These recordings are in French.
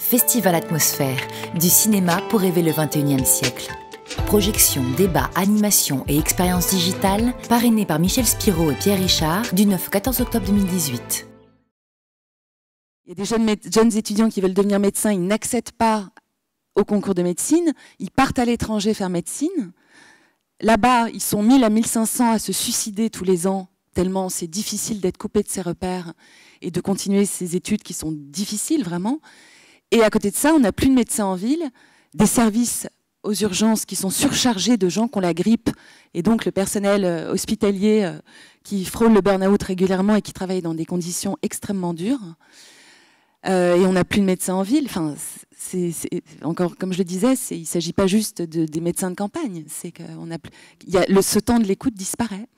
Festival Atmosphère, du cinéma pour rêver le 21e siècle. Projections, débats, animations et expériences digitales, parrainés par Michel Spiro et Pierre Richard, du 9 au 14 octobre 2018. Il y a des jeunes étudiants qui veulent devenir médecins, ils n'accèdent pas au concours de médecine, ils partent à l'étranger faire médecine. Là-bas, ils sont 1000 à 1500 à se suicider tous les ans, tellement c'est difficile d'être coupé de ses repères et de continuer ces études qui sont difficiles vraiment. Et à côté de ça, on n'a plus de médecins en ville, des services aux urgences qui sont surchargés de gens qui ont la grippe, et donc le personnel hospitalier qui frôle le burn-out régulièrement et qui travaille dans des conditions extrêmement dures. Et on n'a plus de médecins en ville. Enfin, encore, comme je le disais, il ne s'agit pas juste des médecins de campagne. C'est que ce temps de l'écoute disparaît.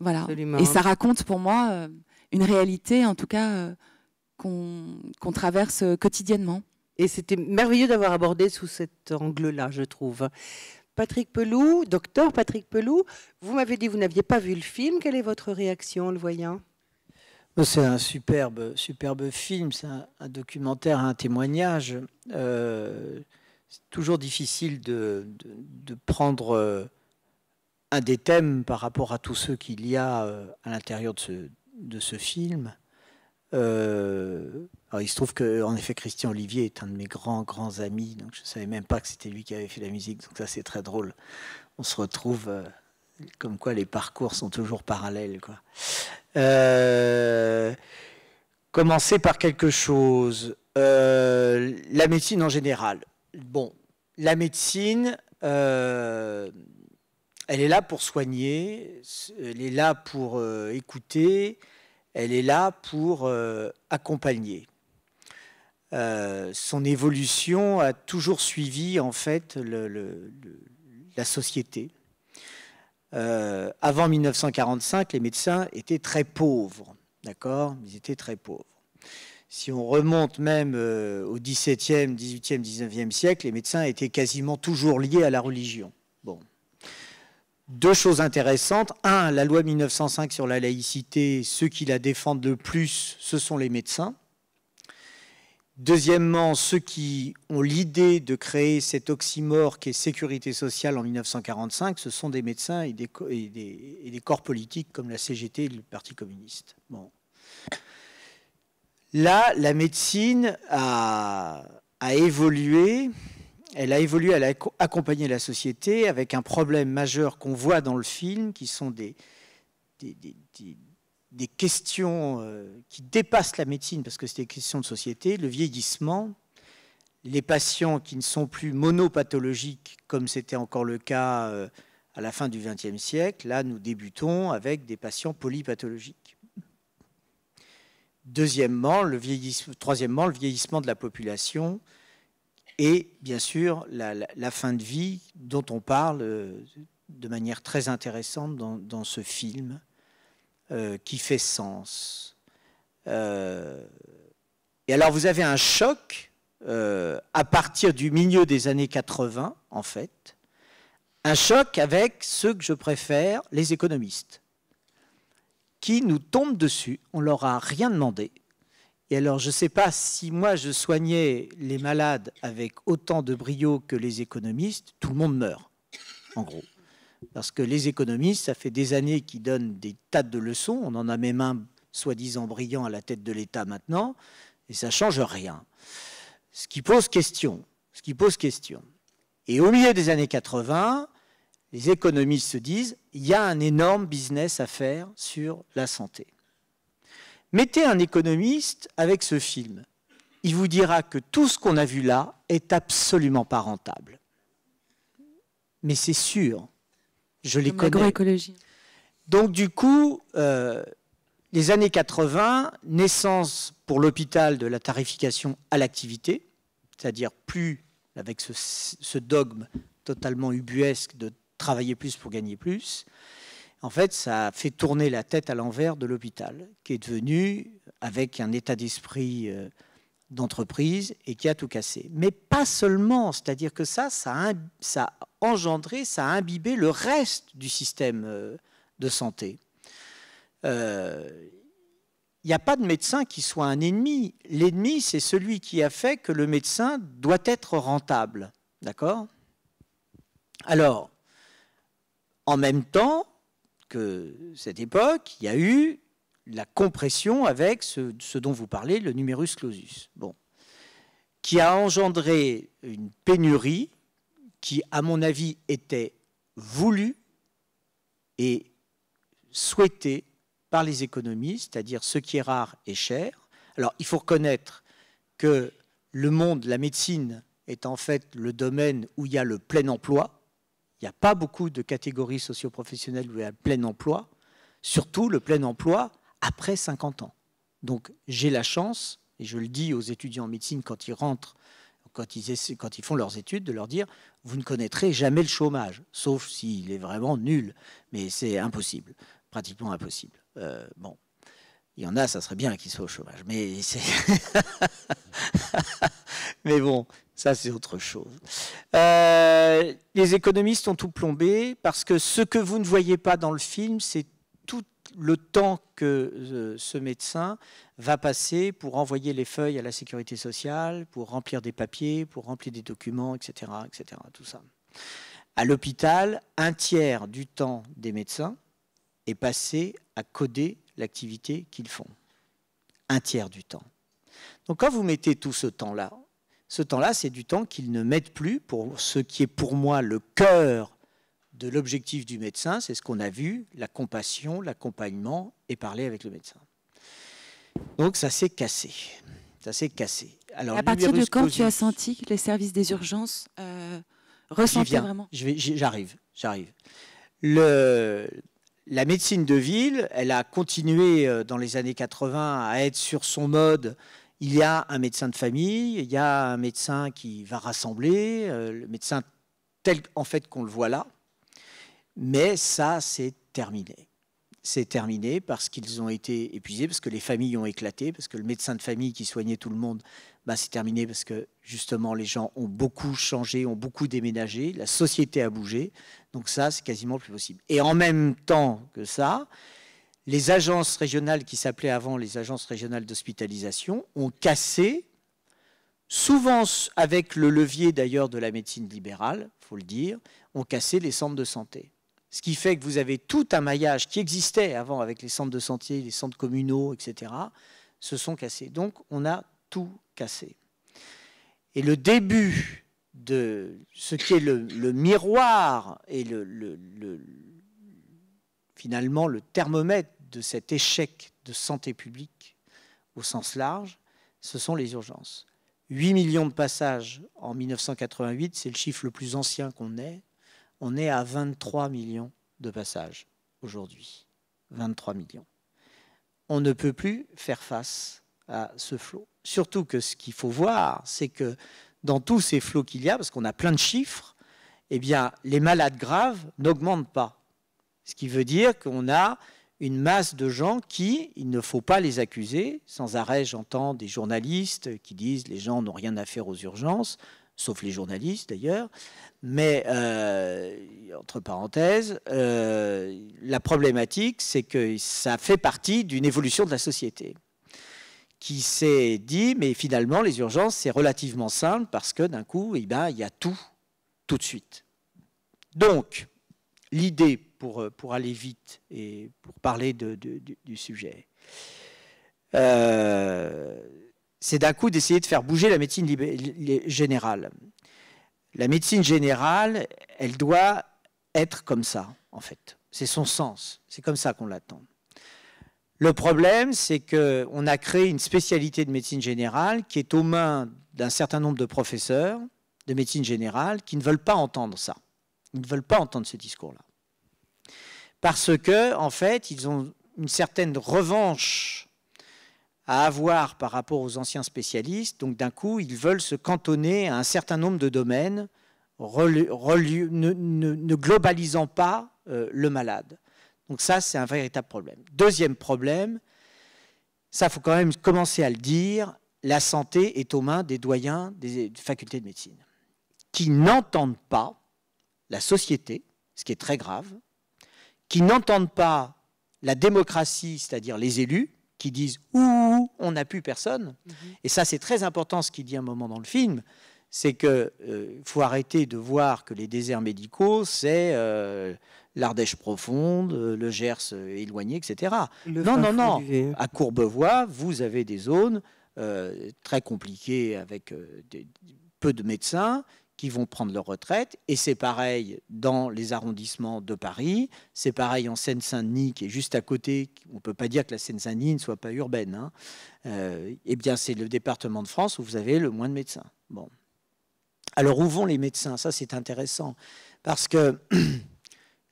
Voilà. Absolument. Et ça raconte pour moi une réalité, en tout cas, qu'on traverse quotidiennement. Et c'était merveilleux d'avoir abordé sous cet angle-là, je trouve. Patrick Pelloux, docteur Patrick Pelloux, vous m'avez dit que vous n'aviez pas vu le film. Quelle est votre réaction en le voyant ? C'est un superbe film, c'est un documentaire, un témoignage. C'est toujours difficile de prendre un des thèmes par rapport à tous ceux qu'il y a à l'intérieur de ce film. Alors il se trouve qu'en effet, Christian Olivier est un de mes grands amis, donc je ne savais même pas que c'était lui qui avait fait la musique, donc ça c'est très drôle. On se retrouve comme quoi les parcours sont toujours parallèles, quoi. Commencer par quelque chose. La médecine en général. Bon, la médecine, elle est là pour soigner, elle est là pour écouter, elle est là pour accompagner. Son évolution a toujours suivi en fait la société. Avant 1945, les médecins étaient très pauvres, d'accord ? Ils étaient très pauvres. Si on remonte même au XVIIe, XVIIIe, XIXe siècle, les médecins étaient quasiment toujours liés à la religion. Bon. Deux choses intéressantes. Un, la loi 1905 sur la laïcité, ceux qui la défendent le plus, ce sont les médecins. Deuxièmement, ceux qui ont l'idée de créer cet oxymore qui est sécurité sociale en 1945, ce sont des médecins et des corps politiques comme la CGT et le Parti communiste. Bon. Là, la médecine a évolué. Elle a évolué, elle a accompagné la société avec un problème majeur qu'on voit dans le film, qui sont des questions qui dépassent la médecine, parce que c'est des questions de société, le vieillissement, les patients qui ne sont plus monopathologiques, comme c'était encore le cas à la fin du XXe siècle. Là, nous débutons avec des patients polypathologiques. Troisièmement, le vieillissement de la population et, bien sûr, la fin de vie dont on parle de manière très intéressante dans ce film. Qui fait sens. Et alors, vous avez un choc à partir du milieu des années 80, en fait, un choc avec ceux que je préfère, les économistes, qui nous tombent dessus. On leur a rien demandé. Et alors, je ne sais pas si moi, je soignais les malades avec autant de brio que les économistes, tout le monde meurt, en gros. Parce que les économistes, ça fait des années qu'ils donnent des tas de leçons. On en a même un soi-disant brillant à la tête de l'État maintenant. Et ça ne change rien. Ce qui pose question. Et au milieu des années 80, les économistes se disent il y a un énorme business à faire sur la santé. Mettez un économiste avec ce film. Il vous dira que tout ce qu'on a vu là est absolument pas rentable. Mais c'est sûr. Je les connais. L'agroécologie. Donc du coup, les années 80, naissance pour l'hôpital de la tarification à l'activité, c'est-à-dire plus avec ce dogme totalement ubuesque de travailler plus pour gagner plus. En fait, ça a fait tourner la tête à l'envers de l'hôpital, qui est devenu, avec un état d'esprit d'entreprise, et qui a tout cassé. Mais pas seulement, c'est-à-dire que ça a engendré, ça a imbibé le reste du système de santé. Il il n'y a pas de médecin qui soit un ennemi. L'ennemi, c'est celui qui a fait que le médecin doit être rentable. D'accord? Alors, en même temps que cette époque, il y a eu la compression avec ce dont vous parlez, le numerus clausus. Bon. Qui a engendré une pénurie qui, à mon avis, était voulue et souhaitée par les économistes, c'est-à-dire ce qui est rare est cher. Alors, il faut reconnaître que le monde, la médecine, est en fait le domaine où il y a le plein emploi. Il n'y a pas beaucoup de catégories socio-professionnelles où il y a le plein emploi, surtout le plein emploi après 50 ans. Donc, j'ai la chance, et je le dis aux étudiants en médecine quand ils rentrent, quand ils font leurs études, de leur dire « vous ne connaîtrez jamais le chômage », sauf s'il est vraiment nul, mais c'est impossible, pratiquement impossible. Bon, il y en a, ça serait bien qu'ils soient au chômage, mais c'est... mais bon, ça c'est autre chose. Les économistes ont tout plombé, parce que ce que vous ne voyez pas dans le film, c'est tout le temps que ce médecin va passer pour envoyer les feuilles à la sécurité sociale, pour remplir des papiers, pour remplir des documents, etc., etc., tout ça. À l'hôpital, 1/3 du temps des médecins est passé à coder l'activité qu'ils font. 1/3 du temps. Donc quand vous mettez tout ce temps-là, c'est du temps qu'ils ne mettent plus pour ce qui est pour moi le cœur de l'objectif du médecin, c'est ce qu'on a vu, la compassion, l'accompagnement et parler avec le médecin. Donc ça s'est cassé. Ça s'est cassé. Alors, à partir de quand tu as senti que les services des urgences ressentaient vraiment? J'arrive. La médecine de ville, elle a continué dans les années 80 à être sur son mode. Il y a un médecin de famille, il y a un médecin qui va rassembler, le médecin tel en fait qu'on le voit là. Mais ça, c'est terminé. C'est terminé parce qu'ils ont été épuisés, parce que les familles ont éclaté, parce que le médecin de famille qui soignait tout le monde, bah, c'est terminé parce que justement les gens ont beaucoup changé, ont beaucoup déménagé, la société a bougé, donc ça c'est quasiment plus possible. Et en même temps que ça, les agences régionales qui s'appelaient avant les agences régionales d'hospitalisation ont cassé, souvent avec le levier d'ailleurs de la médecine libérale, il faut le dire, ont cassé les centres de santé. Ce qui fait que vous avez tout un maillage qui existait avant avec les centres de santé, les centres communaux, etc., se sont cassés. Donc, on a tout cassé. Et le début de ce qui est le miroir et finalement le thermomètre de cet échec de santé publique au sens large, ce sont les urgences. 8 millions de passages en 1988, c'est le chiffre le plus ancien qu'on ait. On est à 23 millions de passages aujourd'hui. 23 millions. On ne peut plus faire face à ce flot. Surtout que ce qu'il faut voir, c'est que dans tous ces flots qu'il y a, parce qu'on a plein de chiffres, eh bien, les malades graves n'augmentent pas. Ce qui veut dire qu'on a une masse de gens qui, il ne faut pas les accuser. Sans arrêt, j'entends des journalistes qui disent les gens n'ont rien à faire aux urgences, sauf les journalistes d'ailleurs. Mais, entre parenthèses, la problématique, c'est que ça fait partie d'une évolution de la société qui s'est dit, mais finalement, les urgences, c'est relativement simple parce que d'un coup, eh ben, il y a tout de suite. Donc, l'idée, pour aller vite et pour parler du sujet, c'est d'un coup d'essayer de faire bouger la médecine générale. La médecine générale, elle doit être comme ça, en fait. C'est son sens. C'est comme ça qu'on l'attend. Le problème, c'est qu'on a créé une spécialité de médecine générale qui est aux mains d'un certain nombre de professeurs de médecine générale qui ne veulent pas entendre ça. Ils ne veulent pas entendre ce discours-là. Parce que, en fait, ils ont une certaine revanche à avoir par rapport aux anciens spécialistes. Donc, d'un coup, ils veulent se cantonner à un certain nombre de domaines, ne globalisant pas le malade. Donc ça, c'est un véritable problème. Deuxième problème, ça, il faut quand même commencer à le dire, la santé est aux mains des doyens des facultés de médecine, qui n'entendent pas la société, ce qui est très grave, qui n'entendent pas la démocratie, c'est-à-dire les élus, qui disent « Ouh, on n'a plus personne ». Et ça, c'est très important ce qu'il dit à un moment dans le film, c'est qu'il faut arrêter de voir que les déserts médicaux, c'est l'Ardèche profonde, le Gers éloigné, etc. Non, non, non. À Courbevoie, vous avez des zones très compliquées avec peu de médecins qui vont prendre leur retraite. Et c'est pareil dans les arrondissements de Paris. C'est pareil en Seine-Saint-Denis, qui est juste à côté. On ne peut pas dire que la Seine-Saint-Denis ne soit pas urbaine, hein. Eh bien, c'est le département de France où vous avez le moins de médecins. Bon. Alors, où vont les médecins? Ça, c'est intéressant. Parce que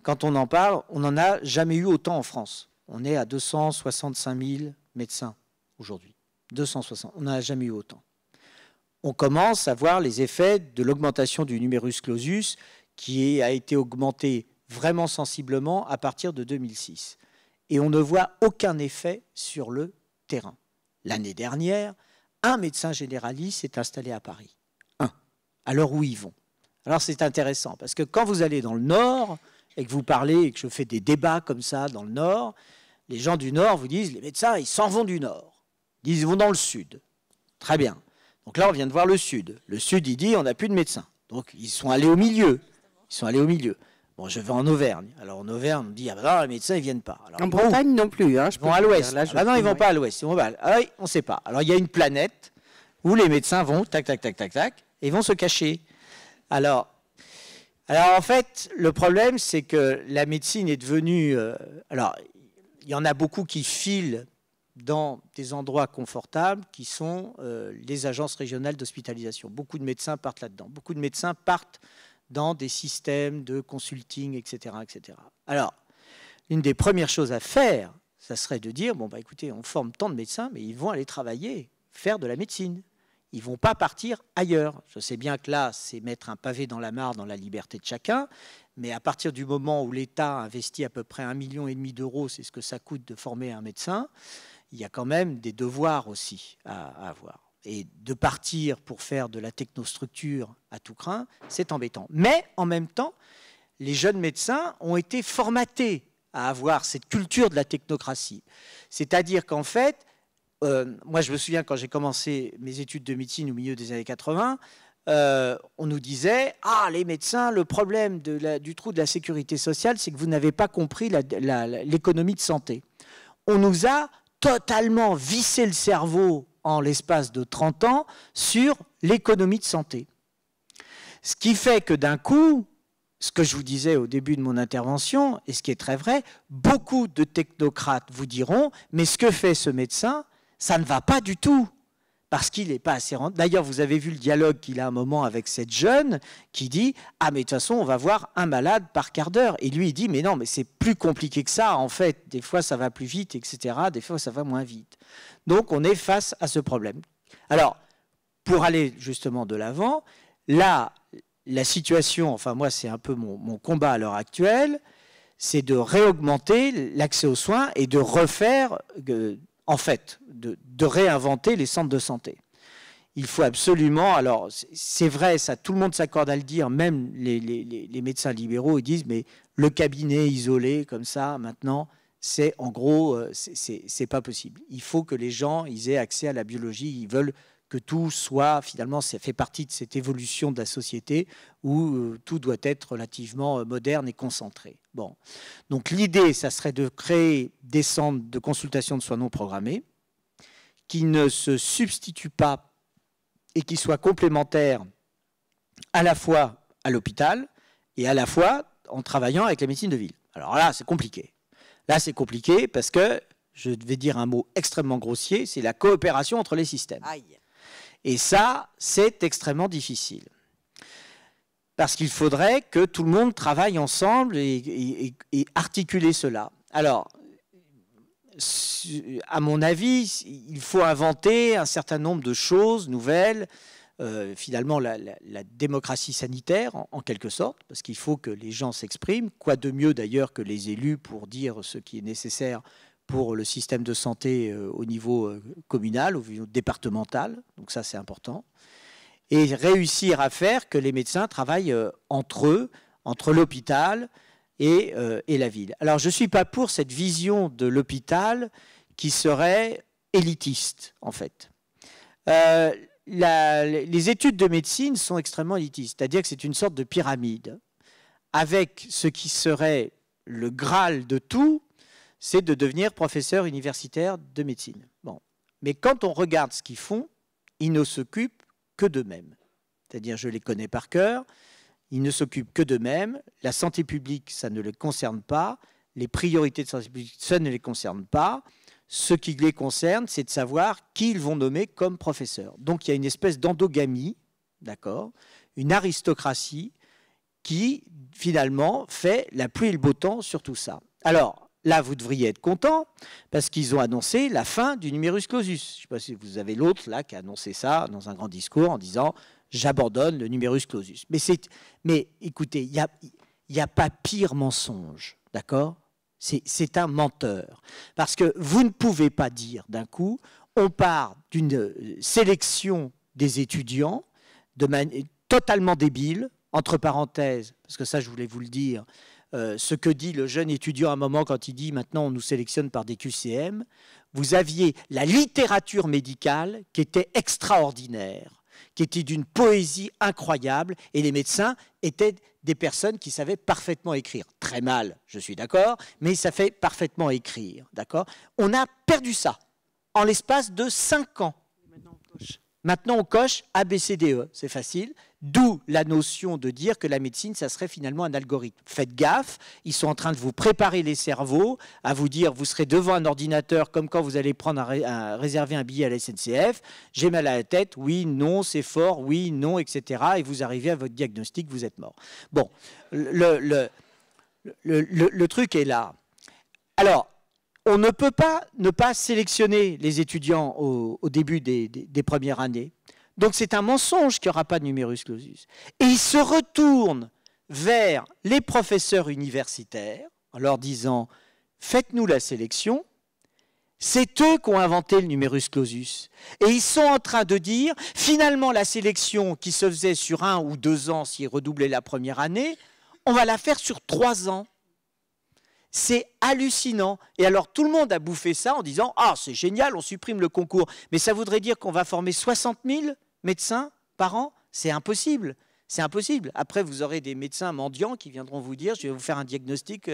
quand on en parle, on n'en a jamais eu autant en France. On est à 265 000 médecins aujourd'hui. 260. On n'en a jamais eu autant. On commence à voir les effets de l'augmentation du numerus clausus qui a été augmenté vraiment sensiblement à partir de 2006. Et on ne voit aucun effet sur le terrain. L'année dernière, un médecin généraliste s'est installé à Paris. Alors où ils vont? Alors c'est intéressant, parce que quand vous allez dans le Nord, et que vous parlez, et que je fais des débats comme ça dans le Nord, les gens du Nord vous disent, les médecins, ils s'en vont du Nord. Ils disent, ils vont dans le Sud. Très bien. Donc là, on vient de voir le Sud. Le Sud, il dit, on n'a plus de médecins. Donc ils sont allés au milieu. Ils sont allés au milieu. Bon, je vais en Auvergne. Alors en Auvergne, on me dit, ah ben non, les médecins, ils ne viennent pas. Alors, en Bretagne non plus. Hein, ils vont à l'Ouest. Ah non, ils ne vont pas à l'Ouest. Ah oui, on ne sait pas. Alors il y a une planète où les médecins vont, tac, tac, tac, tac, tac, et vont se cacher. Alors en fait, le problème, c'est que la médecine est devenue... alors, il y en a beaucoup qui filent dans des endroits confortables qui sont les agences régionales d'hospitalisation. Beaucoup de médecins partent là-dedans. Beaucoup de médecins partent dans des systèmes de consulting, etc., etc. Alors, une des premières choses à faire, ça serait de dire, bon, bah, écoutez, on forme tant de médecins, mais ils vont aller travailler, faire de la médecine. Ils ne vont pas partir ailleurs. Je sais bien que là, c'est mettre un pavé dans la mare dans la liberté de chacun, mais à partir du moment où l'État investit à peu près 1,5 million d'euros, c'est ce que ça coûte de former un médecin, il y a quand même des devoirs aussi à avoir. Et de partir pour faire de la technostructure à tout crin, c'est embêtant. Mais en même temps, les jeunes médecins ont été formatés à avoir cette culture de la technocratie. C'est-à-dire qu'en fait, moi, je me souviens quand j'ai commencé mes études de médecine au milieu des années 80, on nous disait « Ah, les médecins, le problème du trou de la sécurité sociale, c'est que vous n'avez pas compris l'économie de santé. » On nous a totalement vissé le cerveau en l'espace de 30 ans sur l'économie de santé. Ce qui fait que d'un coup, ce que je vous disais au début de mon intervention, et ce qui est très vrai, beaucoup de technocrates vous diront « Mais ce que fait ce médecin, ça ne va pas du tout, parce qu'il n'est pas assez rentable. » D'ailleurs, vous avez vu le dialogue qu'il a un moment avec cette jeune qui dit « Ah, mais de toute façon, on va voir un malade par quart d'heure. » Et lui, il dit « Mais non, mais c'est plus compliqué que ça, en fait. Des fois, ça va plus vite, etc. Des fois, ça va moins vite. » Donc, on est face à ce problème. Alors, pour aller justement de l'avant, là, la situation, enfin moi, c'est un peu mon combat à l'heure actuelle, c'est de réaugmenter l'accès aux soins et de refaire... en fait, de réinventer les centres de santé. Il faut absolument, alors c'est vrai, ça, tout le monde s'accorde à le dire, même les médecins libéraux, ils disent, mais le cabinet isolé, comme ça, maintenant, c'est en gros, c'est pas possible. Il faut que les gens, ils aient accès à la biologie, ils veulent que tout soit, finalement, ça fait partie de cette évolution de la société où tout doit être relativement moderne et concentré. Bon. Donc l'idée, ça serait de créer des centres de consultation de soins non programmés qui ne se substituent pas et qui soient complémentaires à la fois à l'hôpital et à la fois en travaillant avec la médecine de ville. Alors là, c'est compliqué. Là, c'est compliqué parce que, je vais dire un mot extrêmement grossier, c'est la coopération entre les systèmes. Aïe. Et ça, c'est extrêmement difficile. Parce qu'il faudrait que tout le monde travaille ensemble et articuler cela. Alors, à mon avis, il faut inventer un certain nombre de choses nouvelles, finalement la démocratie sanitaire en quelque sorte, parce qu'il faut que les gens s'expriment, quoi de mieux d'ailleurs que les élus pour dire ce qui est nécessaire pour le système de santé au niveau communal, au niveau départemental, donc ça c'est important, et réussir à faire que les médecins travaillent entre eux, entre l'hôpital et la ville. Alors je ne suis pas pour cette vision de l'hôpital qui serait élitiste, en fait. Les études de médecine sont extrêmement élitistes, c'est-à-dire que c'est une sorte de pyramide, avec ce qui serait le Graal de tout, c'est de devenir professeur universitaire de médecine. Bon. Mais quand on regarde ce qu'ils font, ils ne s'occupent que d'eux-mêmes. C'est-à-dire, je les connais par cœur, ils ne s'occupent que d'eux-mêmes, la santé publique, ça ne les concerne pas, les priorités de santé publique, ça ne les concerne pas. Ce qui les concerne, c'est de savoir qui ils vont nommer comme professeur. Donc il y a une espèce d'endogamie, d'accord, une aristocratie qui, finalement, fait la pluie et le beau temps sur tout ça. Alors, là, vous devriez être content, parce qu'ils ont annoncé la fin du numerus clausus. Je ne sais pas si vous avez l'autre, là, qui a annoncé ça dans un grand discours en disant « j'abandonne le numerus clausus ». Mais écoutez, il n'y a pas pire mensonge, d'accord ? C'est un menteur. Parce que vous ne pouvez pas dire d'un coup, on part d'une sélection des étudiants totalement débile, entre parenthèses, parce que ça je voulais vous le dire, ce que dit le jeune étudiant à un moment quand il dit maintenant on nous sélectionne par des QCM, vous aviez la littérature médicale qui était extraordinaire, qui était d'une poésie incroyable, et les médecins étaient des personnes qui savaient parfaitement écrire. Très mal, je suis d'accord, mais ils savaient parfaitement écrire, d'accord ? On a perdu ça en l'espace de 5 ans. Maintenant, on coche A, B, C, D, E, c'est facile. D'où la notion de dire que la médecine, ça serait finalement un algorithme. Faites gaffe, ils sont en train de vous préparer les cerveaux, à vous dire, vous serez devant un ordinateur comme quand vous allez réserver un billet à la SNCF, j'ai mal à la tête, oui, non, c'est fort, oui, non, etc. Et vous arrivez à votre diagnostic, vous êtes mort. Bon, le truc est là. Alors, on ne peut pas ne pas sélectionner les étudiants au début des premières années. Donc c'est un mensonge qu'il n'y aura pas de numerus clausus. Et ils se retournent vers les professeurs universitaires en leur disant « faites-nous la sélection ». C'est eux qui ont inventé le numerus clausus. Et ils sont en train de dire « finalement la sélection qui se faisait sur 1 ou 2 ans s'ils redoublaient la première année, on va la faire sur 3 ans ». C'est hallucinant. Et alors, tout le monde a bouffé ça en disant « Ah, c'est génial, on supprime le concours ». Mais ça voudrait dire qu'on va former 60 000 médecins par an ? C'est impossible. C'est impossible. Après, vous aurez des médecins mendiants qui viendront vous dire « Je vais vous faire un diagnostic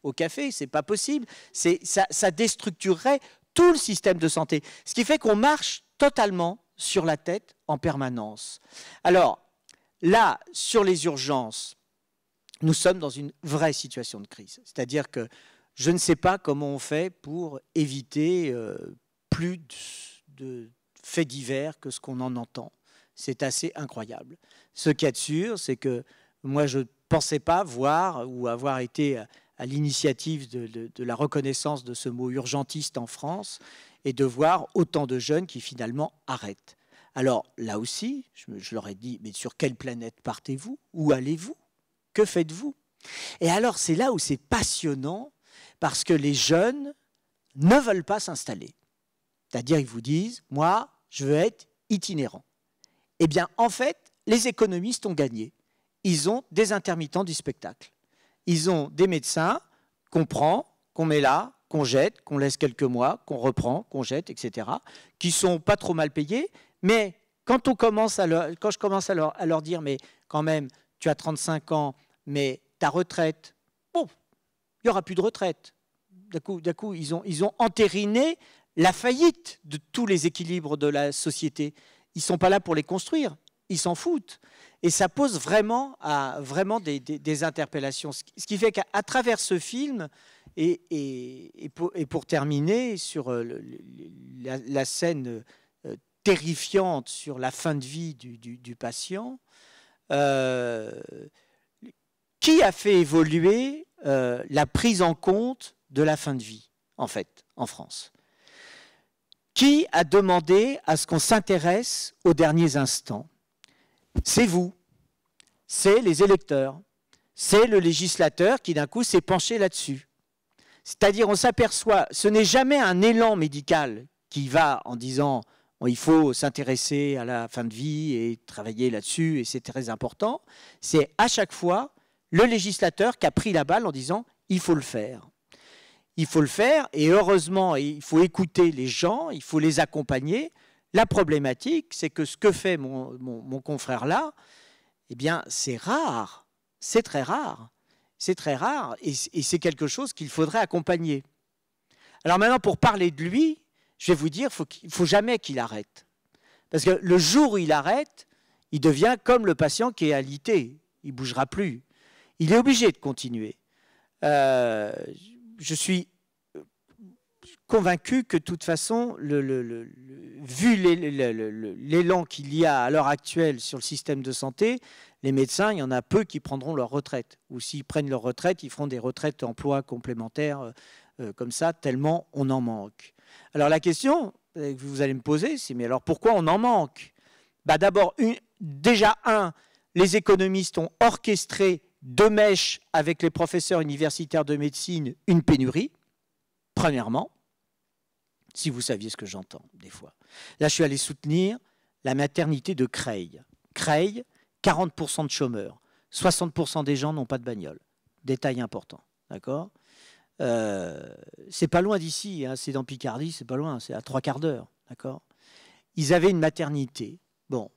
au café ». C'est pas possible. Ça déstructurerait tout le système de santé. Ce qui fait qu'on marche totalement sur la tête en permanence. Alors, là, sur les urgences, nous sommes dans une vraie situation de crise. C'est-à-dire que je ne sais pas comment on fait pour éviter plus de faits divers que ce qu'on en entend. C'est assez incroyable. Ce qu'il y a de sûr, c'est que moi, je ne pensais pas voir ou avoir été à l'initiative de la reconnaissance de ce mot urgentiste en France et de voir autant de jeunes qui finalement arrêtent. Alors là aussi, je leur ai dit, mais sur quelle planète partez-vous? Où allez-vous? Que faites-vous? Et alors, c'est là où c'est passionnant, parce que les jeunes ne veulent pas s'installer. C'est-à-dire, ils vous disent, moi, je veux être itinérant. Eh bien, en fait, les économistes ont gagné. Ils ont des intermittents du spectacle. Ils ont des médecins qu'on prend, qu'on met là, qu'on jette, qu'on laisse quelques mois, qu'on reprend, qu'on jette, etc., qui ne sont pas trop mal payés, mais quand je commence à leur dire, mais quand même, tu as 35 ans, mais ta retraite, bon, il n'y aura plus de retraite. D'un coup, ils ont entériné la faillite de tous les équilibres de la société. Ils ne sont pas là pour les construire, ils s'en foutent. Et ça pose vraiment des interpellations. Ce qui fait qu'à travers ce film, et pour terminer sur la scène terrifiante sur la fin de vie du patient, qui a fait évoluer la prise en compte de la fin de vie, en fait, en France? Qui a demandé à ce qu'on s'intéresse aux derniers instants? C'est vous, c'est les électeurs, c'est le législateur qui d'un coup s'est penché là-dessus. C'est-à-dire, on s'aperçoit, ce n'est jamais un élan médical qui va en disant bon, il faut s'intéresser à la fin de vie et travailler là-dessus, et c'est très important. C'est à chaque fois le législateur qui a pris la balle en disant il faut le faire. il faut le faire, et heureusement, il faut écouter les gens, il faut les accompagner. La problématique, c'est que ce que fait mon confrère là, eh bien, c'est rare, c'est très rare. C'est très rare, et c'est quelque chose qu'il faudrait accompagner. Alors maintenant, pour parler de lui, je vais vous dire, il ne faut jamais qu'il arrête. Parce que le jour où il arrête, il devient comme le patient qui est alité. Il ne bougera plus. Il est obligé de continuer. Je suis convaincu que de toute façon, vu l'élan qu'il y a à l'heure actuelle sur le système de santé, les médecins, il y en a peu qui prendront leur retraite. Ou s'ils prennent leur retraite, ils feront des retraites emploi complémentaires comme ça, tellement on en manque. Alors la question que vous allez me poser, c'est mais alors pourquoi on en manque? D'abord, déjà les économistes ont orchestré de mèche avec les professeurs universitaires de médecine une pénurie, premièrement, si vous saviez ce que j'entends des fois. Là, je suis allé soutenir la maternité de Creil. Creil, 40% de chômeurs, 60% des gens n'ont pas de bagnole. Détail important, d'accord? C'est pas loin d'ici, hein, c'est dans Picardie, c'est pas loin, c'est à 3/4 d'heure, d'accord? Ils avaient une maternité, bon,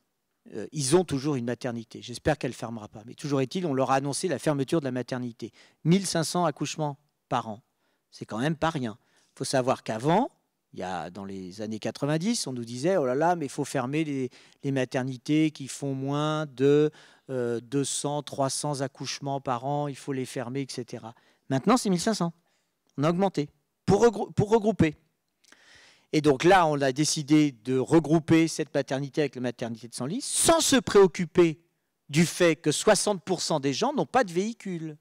ils ont toujours une maternité, j'espère qu'elle ne fermera pas, mais toujours est-il, on leur a annoncé la fermeture de la maternité. 1500 accouchements par an, c'est quand même pas rien. Il faut savoir qu'avant, dans les années 90, on nous disait, oh là là, mais il faut fermer les maternités qui font moins de 200, 300 accouchements par an, il faut les fermer, etc. Maintenant, c'est 1500. On a augmenté pour regrouper. Et donc là, on a décidé de regrouper cette maternité avec la maternité de Senlis sans se préoccuper du fait que 60% des gens n'ont pas de véhicule.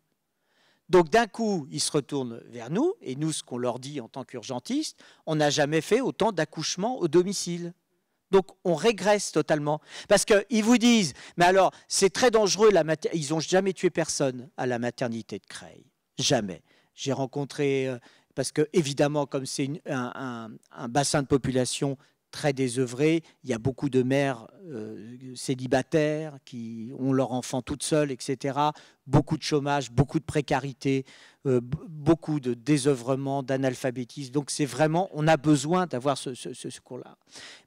Donc d'un coup, ils se retournent vers nous, et nous, ce qu'on leur dit en tant qu'urgentistes, on n'a jamais fait autant d'accouchements au domicile. Donc on régresse totalement. Parce qu'ils vous disent, mais alors, c'est très dangereux, ils n'ont jamais tué personne à la maternité de Creil. Jamais. J'ai rencontré, parce que évidemment, comme c'est un bassin de population très désœuvré, il y a beaucoup de mères célibataires qui ont leurs enfants toutes seules, etc. Beaucoup de chômage, beaucoup de précarité, beaucoup de désœuvrement, d'analphabétisme. Donc c'est vraiment, on a besoin d'avoir ce secours-là.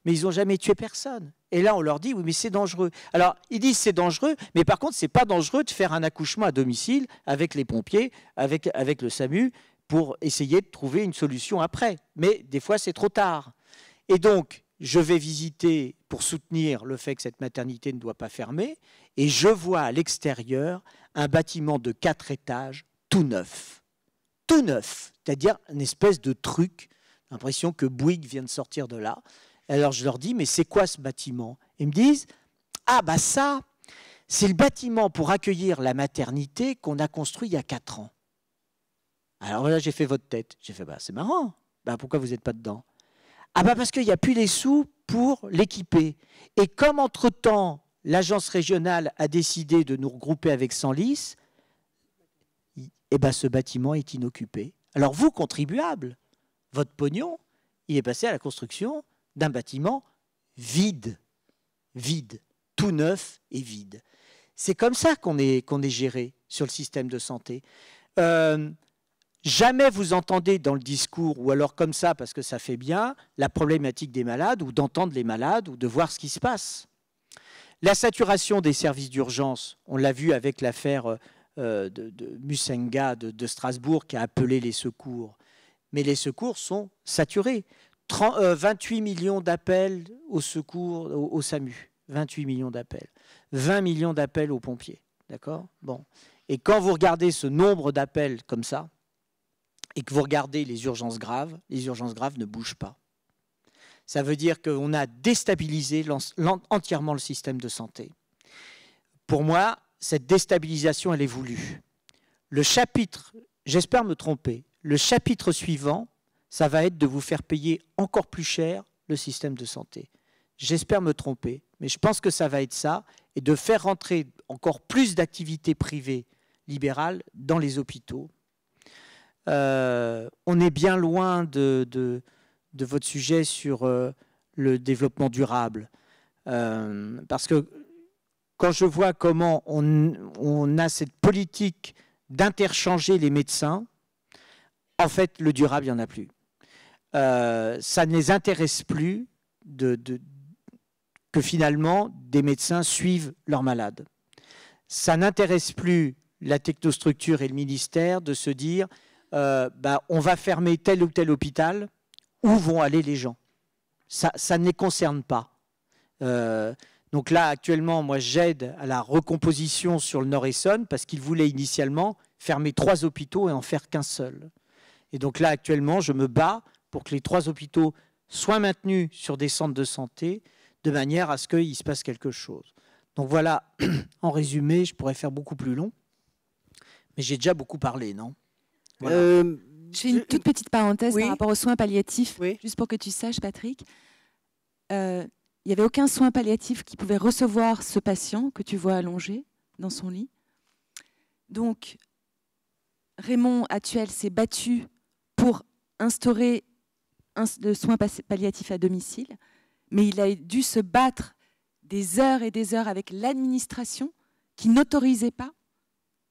Mais ils n'ont jamais tué personne. Et là, on leur dit, oui, mais c'est dangereux. Alors, ils disent c'est dangereux, mais par contre, c'est pas dangereux de faire un accouchement à domicile avec les pompiers, avec le SAMU, pour essayer de trouver une solution après. Mais des fois, c'est trop tard. Et donc, je vais visiter pour soutenir le fait que cette maternité ne doit pas fermer, et je vois à l'extérieur un bâtiment de 4 étages tout neuf. Tout neuf, c'est-à-dire une espèce de truc, l'impression que Bouygues vient de sortir de là. Alors je leur dis, mais c'est quoi ce bâtiment? Ils me disent, ah bah ça, c'est le bâtiment pour accueillir la maternité qu'on a construit il y a 4 ans. Alors là, j'ai fait votre tête. J'ai fait, bah c'est marrant, bah, pourquoi vous n'êtes pas dedans? Ah bah parce qu'il n'y a plus les sous pour l'équiper. Et comme entre-temps, l'agence régionale a décidé de nous regrouper avec Senlis, eh ben ce bâtiment est inoccupé. Alors vous, contribuables, votre pognon, il est passé à la construction d'un bâtiment vide, tout neuf et vide. C'est comme ça qu'on est géré sur le système de santé. Jamais vous entendez dans le discours, ou alors comme ça, parce que ça fait bien, la problématique des malades, ou d'entendre les malades, ou de voir ce qui se passe. La saturation des services d'urgence, on l'a vu avec l'affaire de Musenga de Strasbourg qui a appelé les secours. Mais les secours sont saturés. 28 millions d'appels au secours, au SAMU. 28 millions d'appels. 20 millions d'appels aux pompiers. D'accord ? Bon. Et quand vous regardez ce nombre d'appels comme ça, et que vous regardez les urgences graves ne bougent pas. Ça veut dire qu'on a déstabilisé entièrement le système de santé. Pour moi, cette déstabilisation, elle est voulue. Le chapitre, j'espère me tromper, le chapitre suivant, ça va être de vous faire payer encore plus cher le système de santé. J'espère me tromper, mais je pense que ça va être ça, et de faire rentrer encore plus d'activités privées libérales dans les hôpitaux. On est bien loin de votre sujet sur le développement durable. Parce que quand je vois comment on a cette politique d'interchanger les médecins, en fait, le durable, il n'y en a plus. Ça ne les intéresse plus que finalement des médecins suivent leurs malades. Ça n'intéresse plus la technostructure et le ministère de se dire on va fermer tel ou tel hôpital, où vont aller les gens. Ça ne les concerne pas. Donc là, actuellement, moi, j'aide à la recomposition sur le Nord-Essonne parce qu'ils voulaient initialement fermer 3 hôpitaux et en faire qu'un seul. Et donc là, actuellement, je me bats pour que les 3 hôpitaux soient maintenus sur des centres de santé de manière à ce qu'il se passe quelque chose. Donc voilà, en résumé, je pourrais faire beaucoup plus long, mais j'ai déjà beaucoup parlé, non? Voilà. Je fais une toute petite parenthèse par rapport aux soins palliatifs, juste pour que tu saches, Patrick. Il n'y avait aucun soin palliatif qui pouvait recevoir ce patient que tu vois allongé dans son lit. Donc, Raymond Hattuel s'est battu pour instaurer le soin palliatif à domicile, mais il a dû se battre des heures et des heures avec l'administration qui n'autorisait pas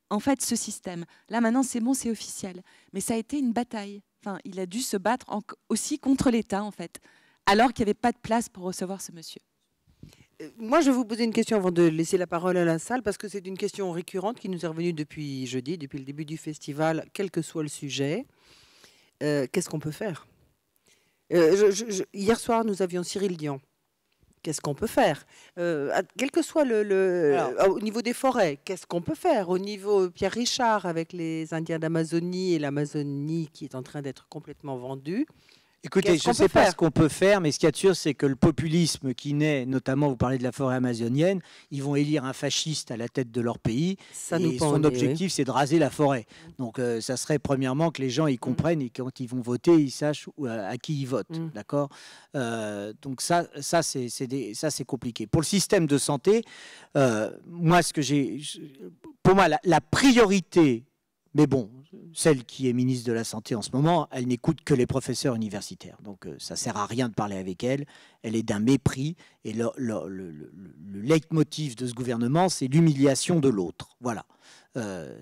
en fait ce système. Là maintenant c'est bon, c'est officiel, mais ça a été une bataille. Enfin, il a dû se battre aussi contre l'État en fait, alors qu'il n'y avait pas de place pour recevoir ce monsieur. Moi, je vais vous poser une question avant de laisser la parole à la salle, parce que c'est une question récurrente qui nous est revenue depuis jeudi, depuis le début du festival, quel que soit le sujet. Qu'est-ce qu'on peut faire? Hier soir, nous avions Cyril Dion. Qu'est-ce qu'on peut faire? Quel que soit au niveau des forêts, qu'est-ce qu'on peut faire? Au niveau Pierre Richard, avec les Indiens d'Amazonie et l'Amazonie qui est en train d'être complètement vendue. Écoutez, je ne sais pas ce qu'on peut faire, mais ce qu'il y a de sûr, c'est que le populisme qui naît, notamment vous parlez de la forêt amazonienne, ils vont élire un fasciste à la tête de leur pays, et son objectif, c'est de raser la forêt. Donc ça serait premièrement que les gens y comprennent et quand ils vont voter, ils sachent à qui ils votent. D'accord. Donc ça c'est compliqué. Pour le système de santé, moi, pour moi, la priorité, mais bon, celle qui est ministre de la Santé en ce moment, elle n'écoute que les professeurs universitaires. Donc ça ne sert à rien de parler avec elle. Elle est d'un mépris. Et le leitmotiv de ce gouvernement, c'est l'humiliation de l'autre. Voilà.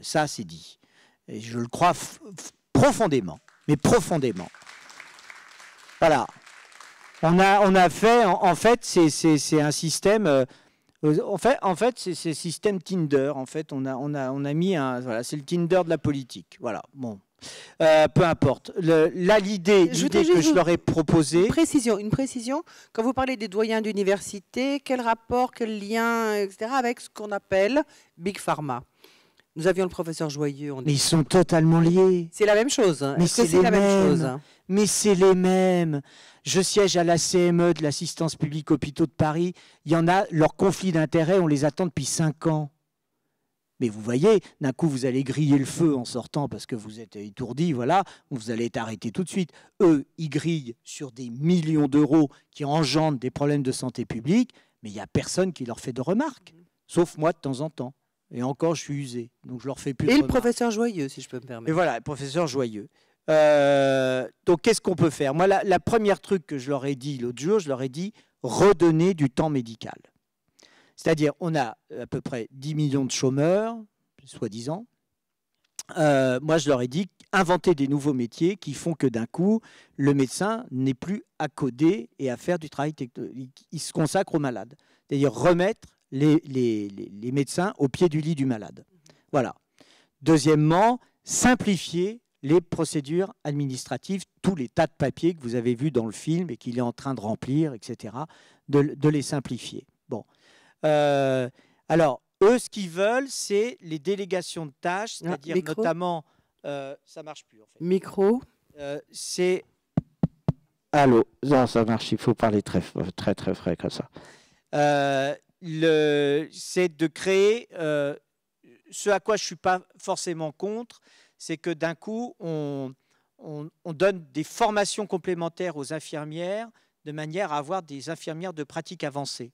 Ça, c'est dit. Et je le crois profondément. Mais profondément. Voilà. On a fait, en fait, c'est un système... En fait, c'est le système Tinder. En fait, on a mis un, voilà, c'est le Tinder de la politique. Voilà. Bon, peu importe. L'idée que je leur ai proposée. Une précision. Quand vous parlez des doyens d'université, quel rapport, quel lien, etc., avec ce qu'on appelle Big Pharma? Nous avions le professeur Joyeux. Mais ils sont totalement liés. C'est la même chose. Mais c'est la même chose. Mais c'est les mêmes. Je siège à la CME de l'Assistance publique hôpitaux de Paris. Il y en a, leurs conflits d'intérêts, on les attend depuis 5 ans. Mais vous voyez, d'un coup, vous allez griller le feu en sortant parce que vous êtes étourdi, voilà, vous allez être arrêté tout de suite. Eux, ils grillent sur des millions d'euros qui engendrent des problèmes de santé publique, mais il n'y a personne qui leur fait de remarques, sauf moi de temps en temps. Et encore, je suis usé, donc je leur fais plus de remarques. Et le professeur Joyeux, si je peux me permettre. Et voilà, le professeur Joyeux. Donc, qu'est-ce qu'on peut faire? Moi, la première truc que je leur ai dit l'autre jour, je leur ai dit redonner du temps médical. C'est-à-dire, on a à peu près 10 millions de chômeurs, soi-disant. Moi, je leur ai dit inventer des nouveaux métiers qui font que d'un coup, le médecin n'est plus à coder et à faire du travail technique. Il se consacre aux malades. C'est-à-dire remettre les médecins au pied du lit du malade. Voilà. Deuxièmement, simplifier les procédures administratives, tous les tas de papiers que vous avez vus dans le film et qu'il est en train de remplir, etc., de les simplifier. Bon. Alors, eux, ce qu'ils veulent, c'est les délégations de tâches, c'est-à-dire notamment... ça marche plus, en fait. Micro. C'est... Allô, non, ça marche, il faut parler très frais comme ça. C'est de créer... ce à quoi je ne suis pas forcément contre, c'est que d'un coup, on donne des formations complémentaires aux infirmières de manière à avoir des infirmières de pratique avancée.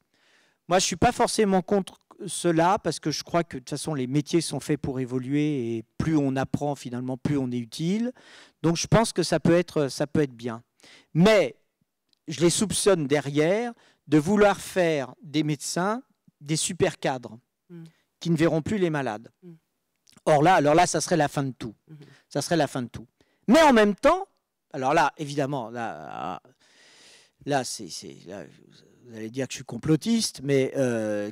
Moi, je ne suis pas forcément contre cela parce que je crois que de toute façon, les métiers sont faits pour évoluer et plus on apprend, finalement, plus on est utile. Donc, je pense que ça peut être bien. Mais je les soupçonne derrière de vouloir faire des médecins des super cadres qui ne verront plus les malades. Or là, alors là, ça serait la fin de tout. Ça serait la fin de tout. Mais en même temps, alors là, évidemment, là vous allez dire que je suis complotiste, mais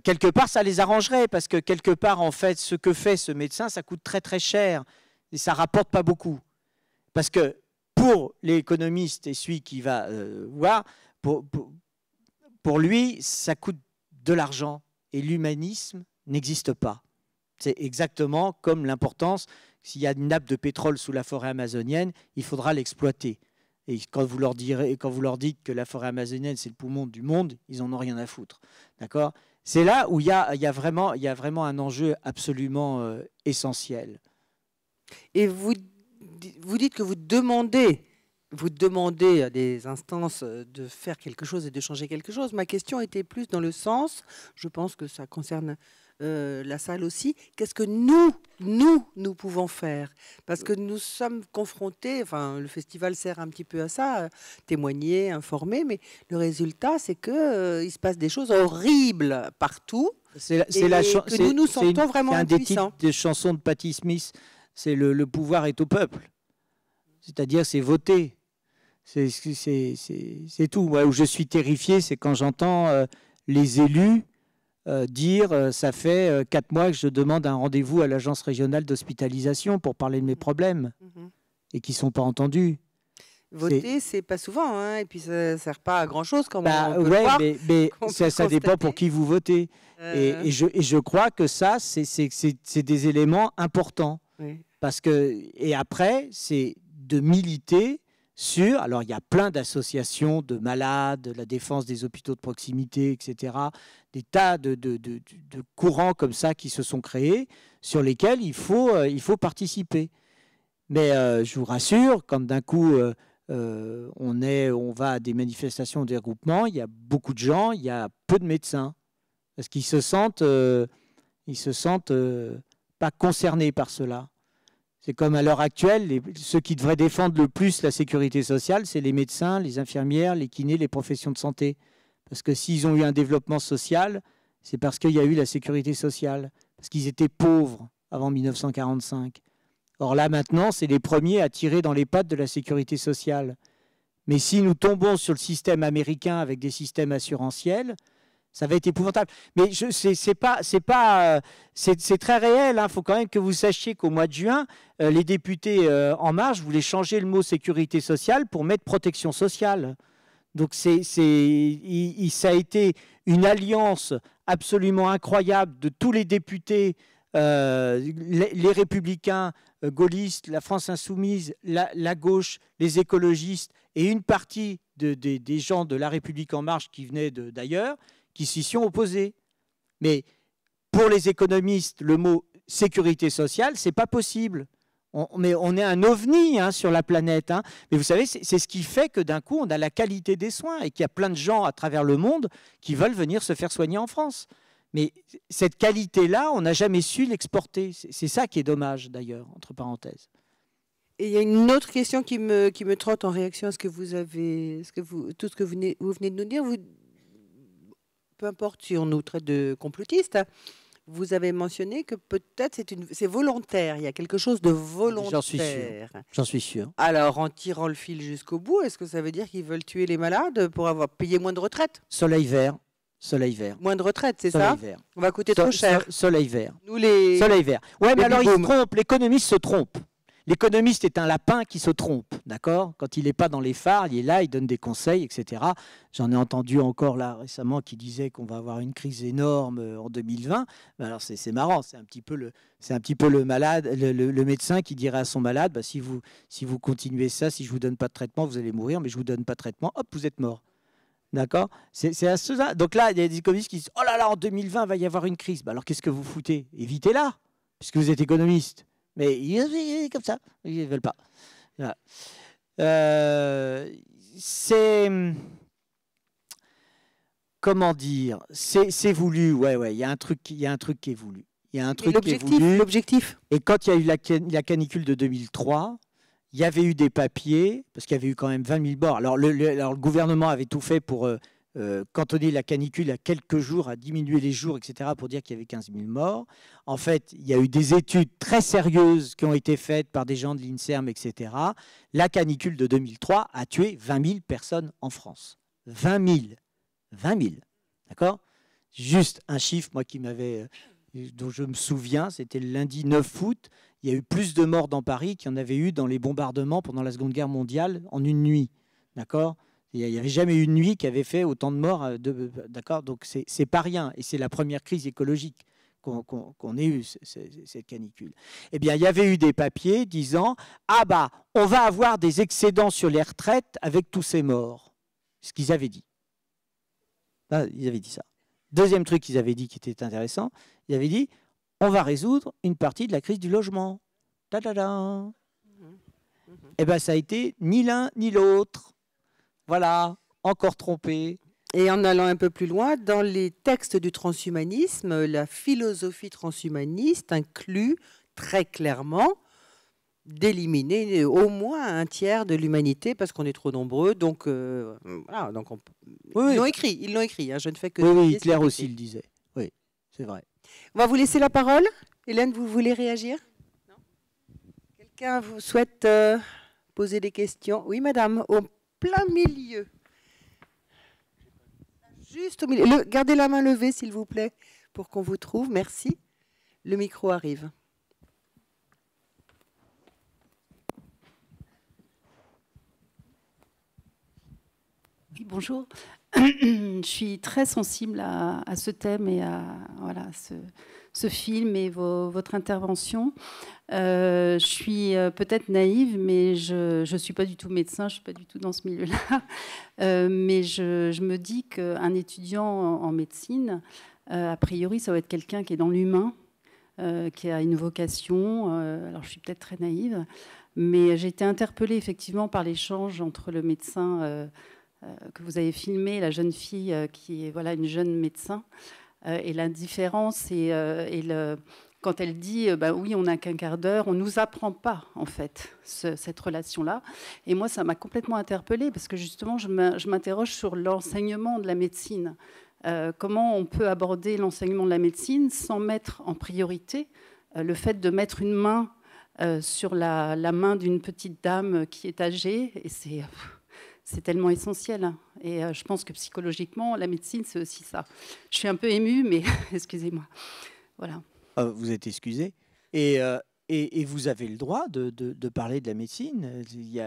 quelque part, ça les arrangerait, parce que quelque part, en fait, ce que fait ce médecin, ça coûte très très cher, et ça rapporte pas beaucoup. Parce que pour l'économiste et celui qui va voir, pour lui, ça coûte de l'argent, et l'humanisme n'existe pas. C'est exactement comme l'importance, s'il y a une nappe de pétrole sous la forêt amazonienne, il faudra l'exploiter. Et quand vous leur dites que la forêt amazonienne, c'est le poumon du monde, ils n'en ont rien à foutre. D'accord ? C'est là où il y a vraiment un enjeu absolument essentiel. Et vous dites que vous demandez à des instances de faire quelque chose et de changer quelque chose. Ma question était plus dans le sens, je pense que ça concerne la salle aussi, qu'est-ce que nous pouvons faire? Parce que nous sommes confrontés, enfin le festival sert un petit peu à ça, témoigner, informer, mais le résultat c'est que il se passe des choses horribles partout. Nous nous sentons vraiment impuissants. C'est un des titres de chansons de Patti Smith, c'est le pouvoir est au peuple. C'est-à-dire c'est voter. C'est tout. Moi, où je suis terrifié, c'est quand j'entends les élus dire ça fait 4 mois que je demande un rendez-vous à l'agence régionale d'hospitalisation pour parler de mes problèmes et qui ne sont pas entendus. Voter, c'est pas souvent, hein, et puis ça ne sert pas à grand-chose quand on peut ouais, voir, mais ça dépend pour qui vous votez. Et je crois que ça, c'est des éléments importants. Oui. Parce que, et après, c'est de militer sur, alors il y a plein d'associations de malades, la défense des hôpitaux de proximité, etc., des tas de courants comme ça qui se sont créés, sur lesquels il faut participer. Mais je vous rassure, quand d'un coup on va à des manifestations, des regroupements, il y a beaucoup de gens, il y a peu de médecins, parce qu'ils se sentent pas concernés par cela. C'est comme à l'heure actuelle, ceux qui devraient défendre le plus la sécurité sociale, c'est les médecins, les infirmières, les kinés, les professions de santé. Parce que s'ils ont eu un développement social, c'est parce qu'il y a eu la sécurité sociale. Parce qu'ils étaient pauvres avant 1945. Or là, maintenant, c'est les premiers à tirer dans les pattes de la sécurité sociale. Mais si nous tombons sur le système américain avec des systèmes assurantiels, ça va être épouvantable. Mais c'est très réel. Il faut quand même que vous sachiez qu'au mois de juin, les députés En Marche voulaient changer le mot sécurité sociale pour mettre protection sociale. Donc ça a été une alliance absolument incroyable de tous les députés, les républicains gaullistes, la France insoumise, la gauche, les écologistes et une partie des gens de La République En Marche qui venaient d'ailleurs, qui s'y sont opposés. Mais pour les économistes, le mot sécurité sociale, c'est pas possible. On est un ovni sur la planète. Mais vous savez, c'est ce qui fait que d'un coup, on a la qualité des soins et qu'il y a plein de gens à travers le monde qui veulent venir se faire soigner en France. Mais cette qualité-là, on n'a jamais su l'exporter. C'est ça qui est dommage, d'ailleurs, entre parenthèses. Et il y a une autre question qui me trotte en réaction à ce que vous venez de nous dire. Peu importe si on nous traite de complotistes, vous avez mentionné que peut-être c'est volontaire. Il y a quelque chose de volontaire. J'en suis sûr. Alors, en tirant le fil jusqu'au bout, est-ce que ça veut dire qu'ils veulent tuer les malades pour avoir payé moins de retraite? Soleil vert. Soleil vert. Moins de retraite, c'est ça? Vert. On va coûter trop cher. Soleil vert. Nous, les... Soleil vert. Ouais, mais alors ils se trompent. L'économiste se trompe. L'économiste est un lapin qui se trompe, d'accord? Quand il n'est pas dans les phares, il est là, il donne des conseils, etc. J'en ai entendu encore là récemment qui disait qu'on va avoir une crise énorme en 2020. Alors c'est marrant, c'est un petit peu le malade, le médecin qui dirait à son malade, bah, si vous continuez ça, si je vous donne pas de traitement, vous allez mourir, mais je vous donne pas de traitement, hop, vous êtes mort. D'accord? C'est à ça. Donc là, il y a des économistes qui disent oh là là, en 2020, il va y avoir une crise. Bah alors qu'est-ce que vous foutez? Évitez-la, puisque vous êtes économiste. Mais ils comme ça, ils ne veulent pas. Voilà. C'est... Comment dire? C'est voulu, ouais. Il y a un truc qui est voulu. Il y a un truc qui est voulu. L'objectif. Et quand il y a eu la canicule de 2003, il y avait eu des papiers, parce qu'il y avait eu quand même 20 000 morts. Alors le gouvernement avait tout fait pour cantonner la canicule à quelques jours, à diminuer les jours, etc., pour dire qu'il y avait 15 000 morts. En fait, il y a eu des études très sérieuses qui ont été faites par des gens de l'INSERM, etc. La canicule de 2003 a tué 20 000 personnes en France. 20 000. 20 000. D'accord? Juste un chiffre, moi, dont je me souviens, c'était le lundi 9 août. Il y a eu plus de morts dans Paris qu'il y en avait eu dans les bombardements pendant la Seconde Guerre mondiale en une nuit. D'accord? Il n'y avait jamais eu une nuit qui avait fait autant de morts. D'accord? Donc, c'est pas rien. Et c'est la première crise écologique qu'on ait eu, cette canicule. Eh bien, il y avait eu des papiers disant « Ah bah, on va avoir des excédents sur les retraites avec tous ces morts. » Ce qu'ils avaient dit. Là, ils avaient dit ça. Deuxième truc qu'ils avaient dit qui était intéressant, ils avaient dit « On va résoudre une partie de la crise du logement. » Ta-da-da. Eh bien, ça a été ni l'un ni l'autre. Voilà, encore trompé. Et en allant un peu plus loin, dans les textes du transhumanisme, la philosophie transhumaniste inclut très clairement d'éliminer au moins un tiers de l'humanité parce qu'on est trop nombreux. Donc, voilà, donc oui, ils l'ont écrit. Hein, je ne fais que... Oui, Hitler aussi le disait. Oui, c'est vrai. On va vous laisser la parole. Hélène, vous voulez réagir? Non. Quelqu'un vous souhaite poser des questions? Oui, madame, au plein milieu. Juste au milieu. Gardez la main levée, s'il vous plaît, pour qu'on vous trouve. Merci. Le micro arrive. Oui, bonjour. Je suis très sensible à ce thème et à voilà, ce film et votre intervention. Je suis peut-être naïve, mais je ne suis pas du tout médecin, je ne suis pas du tout dans ce milieu-là. Mais je me dis qu'un étudiant en médecine, a priori, ça va être quelqu'un qui est dans l'humain, qui a une vocation. Alors, je suis peut-être très naïve, mais j'ai été interpellée effectivement par l'échange entre le médecin que vous avez filmé, la jeune fille qui est voilà, une jeune médecin, et la différence quand elle dit bah oui, on n'a qu'un quart d'heure, on ne nous apprend pas en fait cette relation-là. Et moi, ça m'a complètement interpellée parce que justement, je m'interroge sur l'enseignement de la médecine. Comment on peut aborder l'enseignement de la médecine sans mettre en priorité le fait de mettre une main sur la main d'une petite dame qui est âgée, et c'est tellement essentiel. Et je pense que psychologiquement, la médecine, c'est aussi ça. Je suis un peu émue, mais excusez-moi. Voilà. Vous êtes excusé. Et vous avez le droit de parler de la médecine. Il n'y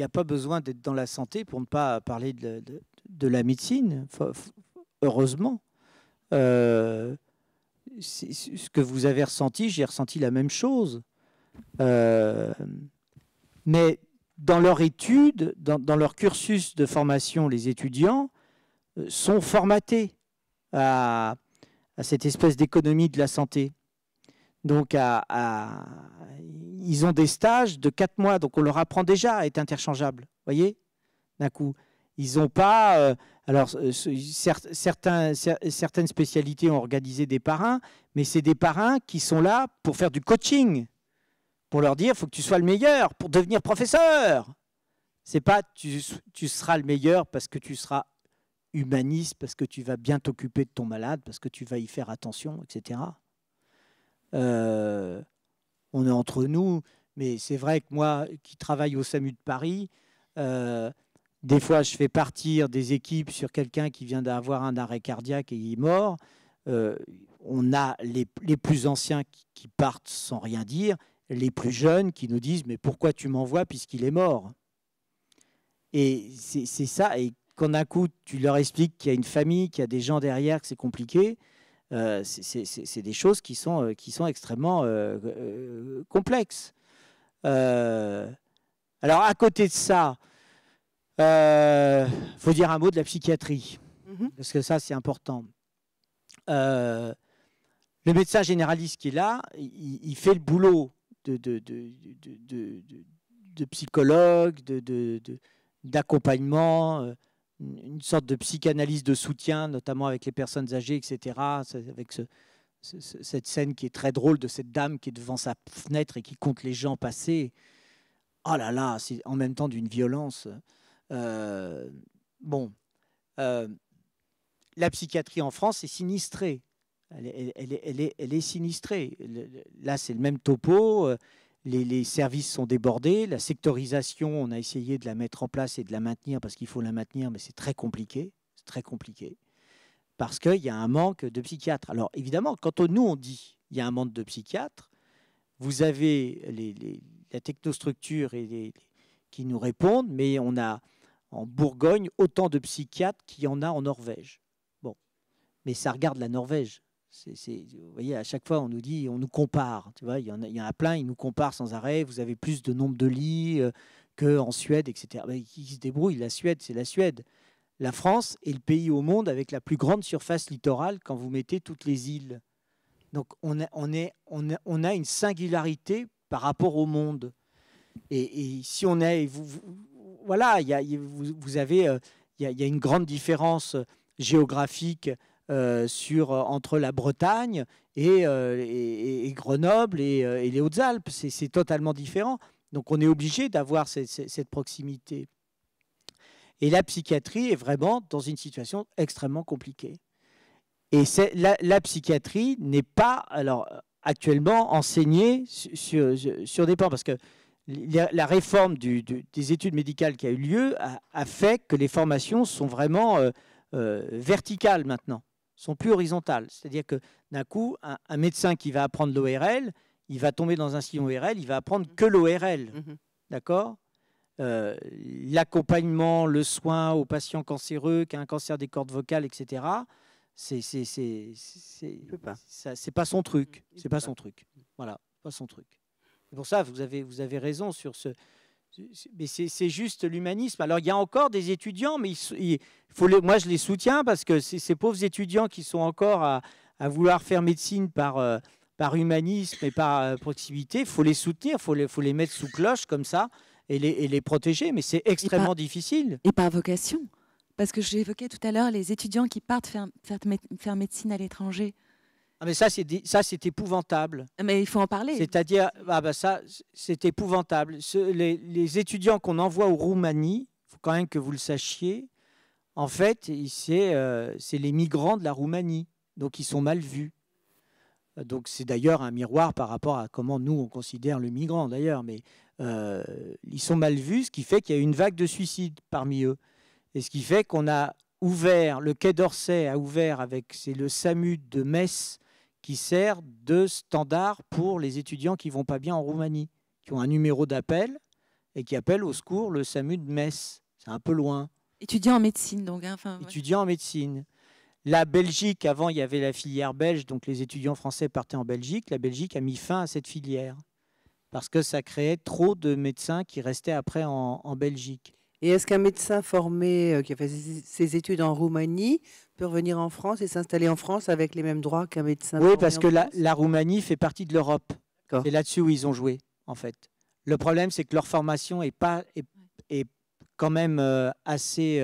a pas besoin d'être dans la santé pour ne pas parler de la médecine. Heureusement. Ce que vous avez ressenti, j'ai ressenti la même chose. Mais dans leur étude, dans leur cursus de formation, les étudiants sont formatés à cette espèce d'économie de la santé. Donc, ils ont des stages de 4 mois, donc on leur apprend déjà à être interchangeables, voyez, d'un coup. Ils n'ont pas... certaines spécialités ont organisé des parrains, mais c'est des parrains qui sont là pour faire du coaching, pour leur dire, il faut que tu sois le meilleur pour devenir professeur. C'est pas tu seras le meilleur parce que tu seras humaniste, parce que tu vas bien t'occuper de ton malade, parce que tu vas y faire attention, etc. On est entre nous, mais c'est vrai que moi, qui travaille au SAMU de Paris, des fois, je fais partir des équipes sur quelqu'un qui vient d'avoir un arrêt cardiaque et il est mort. On a les plus anciens qui partent sans rien dire, les plus jeunes qui nous disent « mais pourquoi tu m'envoies puisqu'il est mort ?» Et c'est ça, et quand d'un coup, tu leur expliques qu'il y a une famille, qu'il y a des gens derrière, que c'est compliqué, c'est des choses qui sont extrêmement complexes. Alors, à côté de ça, faut dire un mot de la psychiatrie, parce que ça, c'est important. Le médecin généraliste qui est là, il fait le boulot de psychologue, d'accompagnement, une sorte de psychanalyse de soutien, notamment avec les personnes âgées, etc., avec cette scène qui est très drôle de cette dame qui est devant sa fenêtre et qui compte les gens passer. Oh là là, c'est en même temps d'une violence. bon, la psychiatrie en France est sinistrée. Elle est sinistrée. Là, c'est le même topo. Les services sont débordés. La sectorisation, on a essayé de la mettre en place et de la maintenir parce qu'il faut la maintenir, mais c'est très compliqué. C'est très compliqué. Parce qu'il y a un manque de psychiatres. Alors, évidemment, quand nous, on dit qu'il y a un manque de psychiatres, vous avez la technostructure qui nous répondent, mais on a en Bourgogne autant de psychiatres qu'il y en a en Norvège. Bon, mais ça regarde la Norvège. Vous voyez, à chaque fois, on nous dit, on nous compare. Tu vois, il y en a plein, ils nous comparent sans arrêt. Vous avez plus de nombre de lits qu'en Suède, etc. Mais qui se débrouille? La Suède, c'est la Suède. La France est le pays au monde avec la plus grande surface littorale quand vous mettez toutes les îles. Donc, on a une singularité par rapport au monde. Et si on est... Voilà, il y a une grande différence géographique entre la Bretagne et Grenoble et les Hautes-Alpes. C'est totalement différent. Donc on est obligé d'avoir cette proximité. Et la psychiatrie est vraiment dans une situation extrêmement compliquée. Et la psychiatrie n'est pas actuellement enseignée sur des pans, parce que la réforme des études médicales qui a eu lieu a fait que les formations sont vraiment verticales maintenant, sont plus horizontales. C'est-à-dire que d'un coup, un médecin qui va apprendre l'ORL, il va tomber dans un sillon ORL, il va apprendre que l'ORL. D'accord ? L'accompagnement, le soin aux patients cancéreux, qui a un cancer des cordes vocales, etc., c'est pas son truc. C'est pas son truc. Voilà, pas son truc. C'est pour ça, vous avez raison sur ce... Mais c'est juste l'humanisme. Alors, il y a encore des étudiants, mais moi, je les soutiens parce que ces pauvres étudiants qui sont encore à vouloir faire médecine par humanisme et par proximité, il faut les soutenir, il faut les mettre sous cloche comme ça et les protéger. Mais c'est extrêmement difficile. Et par vocation. Parce que j'évoquais tout à l'heure les étudiants qui partent faire médecine à l'étranger. Ah mais ça, c'est épouvantable. Mais il faut en parler. C'est-à-dire, ça, c'est épouvantable. Les étudiants qu'on envoie aux Roumanie, il faut quand même que vous le sachiez, en fait, c'est les migrants de la Roumanie. Donc, ils sont mal vus. Donc, c'est d'ailleurs un miroir par rapport à comment nous, on considère le migrant, d'ailleurs. Mais ils sont mal vus, ce qui fait qu'il y a une vague de suicides parmi eux. Et ce qui fait qu'on a ouvert, le Quai d'Orsay a ouvert c'est le SAMU de Metz qui sert de standard pour les étudiants qui ne vont pas bien en Roumanie, qui ont un numéro d'appel et qui appellent au secours le SAMU de Metz. C'est un peu loin. Étudiants en médecine, donc. Hein, étudiants en médecine. La Belgique, avant, il y avait la filière belge, donc les étudiants français partaient en Belgique. La Belgique a mis fin à cette filière parce que ça créait trop de médecins qui restaient après en Belgique. Et est-ce qu'un médecin formé qui a fait ses études en Roumanie peut revenir en France et s'installer en France avec les mêmes droits qu'un médecin formé en France ? Oui, parce que la Roumanie fait partie de l'Europe. C'est là-dessus où ils ont joué, en fait. Le problème, c'est que leur formation est quand même assez...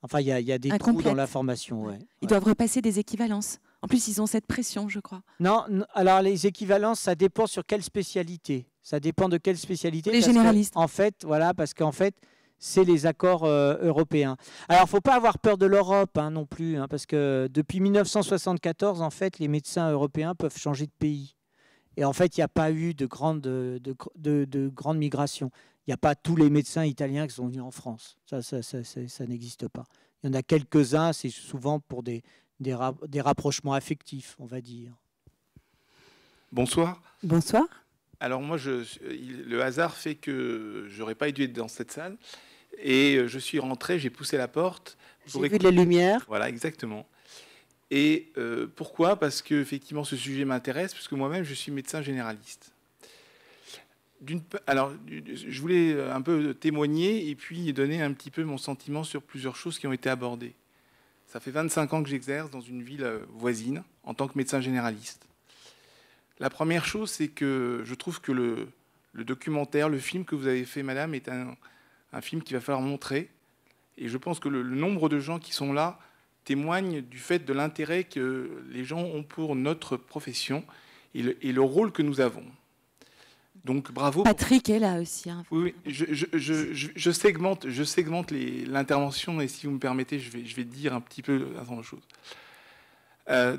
Enfin, il y a des trous dans la formation. Ouais. Ils doivent repasser des équivalences. En plus, ils ont cette pression, je crois. Non, alors les équivalences, ça dépend sur quelle spécialité. Ça dépend de quelle spécialité. Les généralistes. En fait, voilà, parce qu'en fait, c'est les accords européens. Alors, il ne faut pas avoir peur de l'Europe non plus, parce que depuis 1974, en fait, les médecins européens peuvent changer de pays. Et en fait, il n'y a pas eu de grande migration. Il n'y a pas tous les médecins italiens qui sont venus en France. Ça n'existe pas. Il y en a quelques-uns, c'est souvent pour des rapprochements affectifs, on va dire. Bonsoir. Bonsoir. Alors moi, le hasard fait que je n'aurais pas dû être dans cette salle. Et je suis rentré, j'ai poussé la porte. J'ai vu de la lumière. Voilà, exactement. Et pourquoi ? Parce qu'effectivement, ce sujet m'intéresse, puisque moi-même, je suis médecin généraliste. Alors, je voulais un peu témoigner et puis donner un petit peu mon sentiment sur plusieurs choses qui ont été abordées. Ça fait 25 ans que j'exerce dans une ville voisine en tant que médecin généraliste. La première chose, c'est que je trouve que le documentaire, le film que vous avez fait, madame, est un film qu'il va falloir montrer. Et je pense que le nombre de gens qui sont là témoigne du fait de l'intérêt que les gens ont pour notre profession et le rôle que nous avons. Donc bravo. Patrick est là aussi. Hein. Oui, je segmente l'intervention et si vous me permettez, je vais dire un petit peu la chose.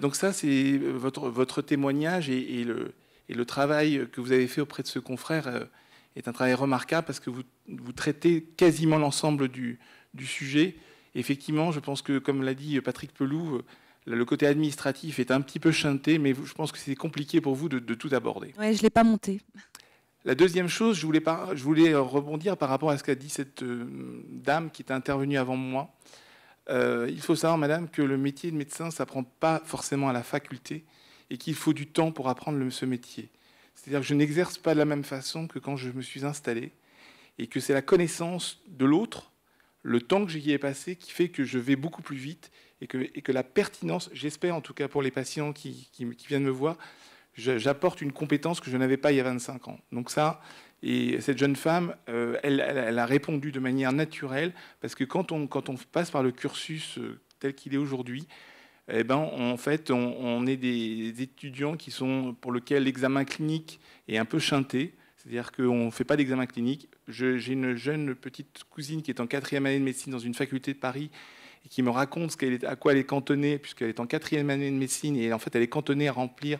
Donc ça, c'est votre témoignage et le travail que vous avez fait auprès de ce confrère est un travail remarquable parce que vous traitez quasiment l'ensemble du sujet. Et effectivement, je pense que, comme l'a dit Patrick Pelloux, le côté administratif est un petit peu chanté, mais je pense que c'est compliqué pour vous de tout aborder. Oui, je ne l'ai pas monté. La deuxième chose, je voulais rebondir par rapport à ce qu'a dit cette dame qui est intervenue avant moi. Il faut savoir, madame, que le métier de médecin, ça ne s'apprend pas forcément à la faculté et qu'il faut du temps pour apprendre ce métier. C'est-à-dire que je n'exerce pas de la même façon que quand je me suis installé et que c'est la connaissance de l'autre, le temps que j'y ai passé qui fait que je vais beaucoup plus vite et que la pertinence, j'espère en tout cas pour les patients qui viennent me voir, j'apporte une compétence que je n'avais pas il y a 25 ans. Donc ça, et cette jeune femme, elle a répondu de manière naturelle, parce que quand on passe par le cursus tel qu'il est aujourd'hui, eh ben, en fait, on est des étudiants pour lesquels l'examen clinique est un peu chanté, c'est-à-dire qu'on ne fait pas d'examen clinique. J'ai une jeune petite cousine qui est en 4e année de médecine dans une faculté de Paris, et qui me raconte à quoi elle est cantonnée, puisqu'elle est en 4e année de médecine, et en fait, elle est cantonnée à remplir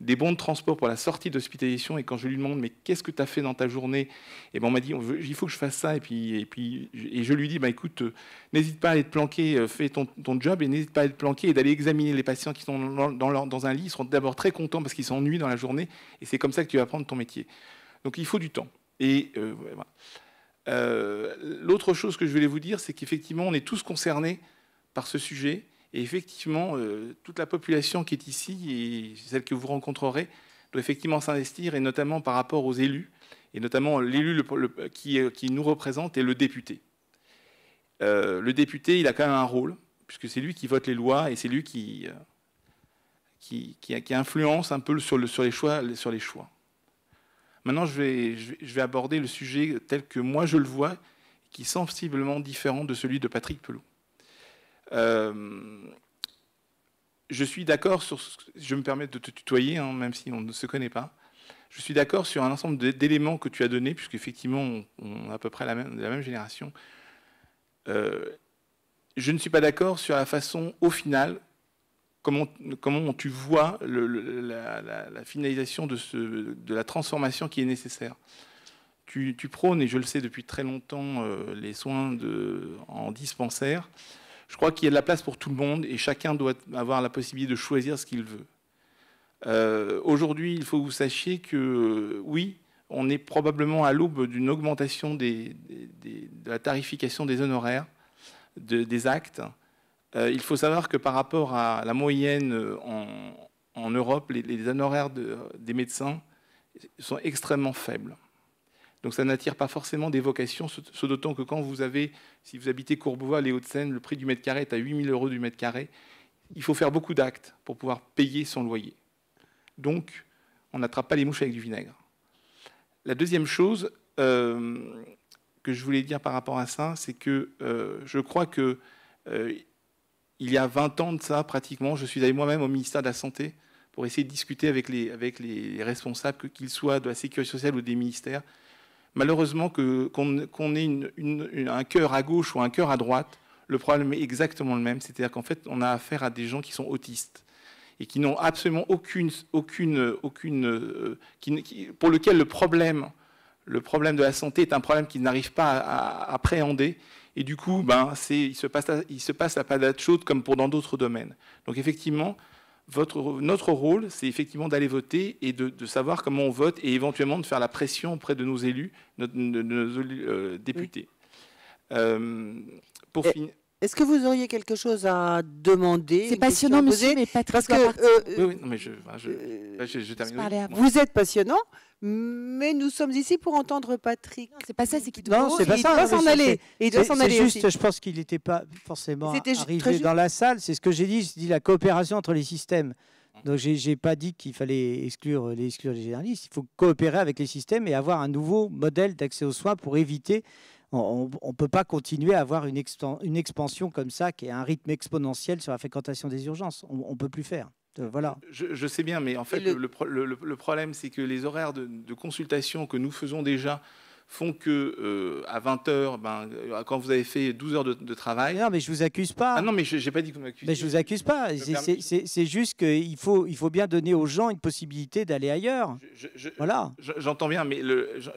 des bons de transport pour la sortie d'hospitalisation. Et quand je lui demande, mais qu'est-ce que tu as fait dans ta journée? Et ben on m'a dit, il faut que je fasse ça. Et je lui dis, écoute, n'hésite pas à aller te planquer, fais ton job, et n'hésite pas à aller te planquer et d'aller examiner les patients qui sont dans un lit. Ils seront d'abord très contents parce qu'ils s'ennuient dans la journée. Et c'est comme ça que tu vas apprendre ton métier. Donc il faut du temps. Et voilà. L'autre chose que je voulais vous dire, c'est qu'effectivement, on est tous concernés par ce sujet. Et effectivement, toute la population qui est ici, et celle que vous rencontrerez, doit effectivement s'investir, et notamment par rapport aux élus, et notamment l'élu qui nous représente et le député. Le député, il a quand même un rôle, puisque c'est lui qui vote les lois, et c'est lui qui influence un peu sur les choix. Maintenant, je vais aborder le sujet tel que moi je le vois, qui est sensiblement différent de celui de Patrick Pelloux. Je suis d'accord sur... Je me permets de te tutoyer, hein, même si on ne se connaît pas. Je suis d'accord sur un ensemble d'éléments que tu as donnés, puisqu'effectivement, on est à peu près la même génération. Je ne suis pas d'accord sur la façon, au final, comment tu vois la finalisation de la transformation qui est nécessaire. Tu prônes, et je le sais depuis très longtemps, les soins en dispensaire. Je crois qu'il y a de la place pour tout le monde et chacun doit avoir la possibilité de choisir ce qu'il veut. Aujourd'hui, il faut que vous sachiez que oui, on est probablement à l'aube d'une augmentation de la tarification des honoraires, des actes. Il faut savoir que par rapport à la moyenne en Europe, les honoraires des médecins sont extrêmement faibles. Donc ça n'attire pas forcément des vocations, ce d'autant que si vous habitez Courbevoie, les Hauts-de-Seine, le prix du mètre carré est à 8 000 € du mètre carré. Il faut faire beaucoup d'actes pour pouvoir payer son loyer. Donc, on n'attrape pas les mouches avec du vinaigre. La deuxième chose que je voulais dire par rapport à ça, c'est que je crois que il y a 20 ans de ça, pratiquement, je suis allé moi-même au ministère de la Santé pour essayer de discuter avec les responsables, qu'ils soient de la Sécurité sociale ou des ministères. Malheureusement, qu'on ait un cœur à gauche ou un cœur à droite, le problème est exactement le même. C'est-à-dire qu'en fait, on a affaire à des gens qui sont autistes et qui n'ont absolument pour lequel le problème de la santé est un problème qu'ils n'arrivent pas à appréhender. Et du coup, il se passe la patate chaude comme dans d'autres domaines. Donc effectivement, notre rôle, c'est effectivement d'aller voter et de savoir comment on vote et éventuellement de faire la pression auprès de nos élus, de nos députés. Pour finir. Est-ce que vous auriez quelque chose à demander? C'est passionnant, monsieur, mais Patrick. Parce que oui, non, mais je termine. Vous êtes passionnant, mais nous sommes ici pour entendre Patrick. Non, c'est pas ça, c'est qu'il doit. Non, c'est pas ça. Il doit s'en aller. Il doit s'en aller. C'est juste, je pense qu'il n'était pas forcément arrivé dans la salle. C'est ce que j'ai dit. J'ai dit la coopération entre les systèmes. Donc, j'ai pas dit qu'il fallait exclure les généralistes. Il faut coopérer avec les systèmes et avoir un nouveau modèle d'accès aux soins pour éviter. On ne peut pas continuer à avoir une expansion comme ça, qui est un rythme exponentiel sur la fréquentation des urgences. On ne peut plus faire. Voilà. Je sais bien, mais en fait, le problème, c'est que les horaires de consultation que nous faisons déjà font que à 20h, quand vous avez fait 12 heures de travail... Non, mais je ne vous accuse pas. Ah non, mais je n'ai pas dit que vous m'accusez. Mais je ne vous accuse pas. C'est juste qu'il faut bien donner aux gens une possibilité d'aller ailleurs. Voilà. J'entends bien, mais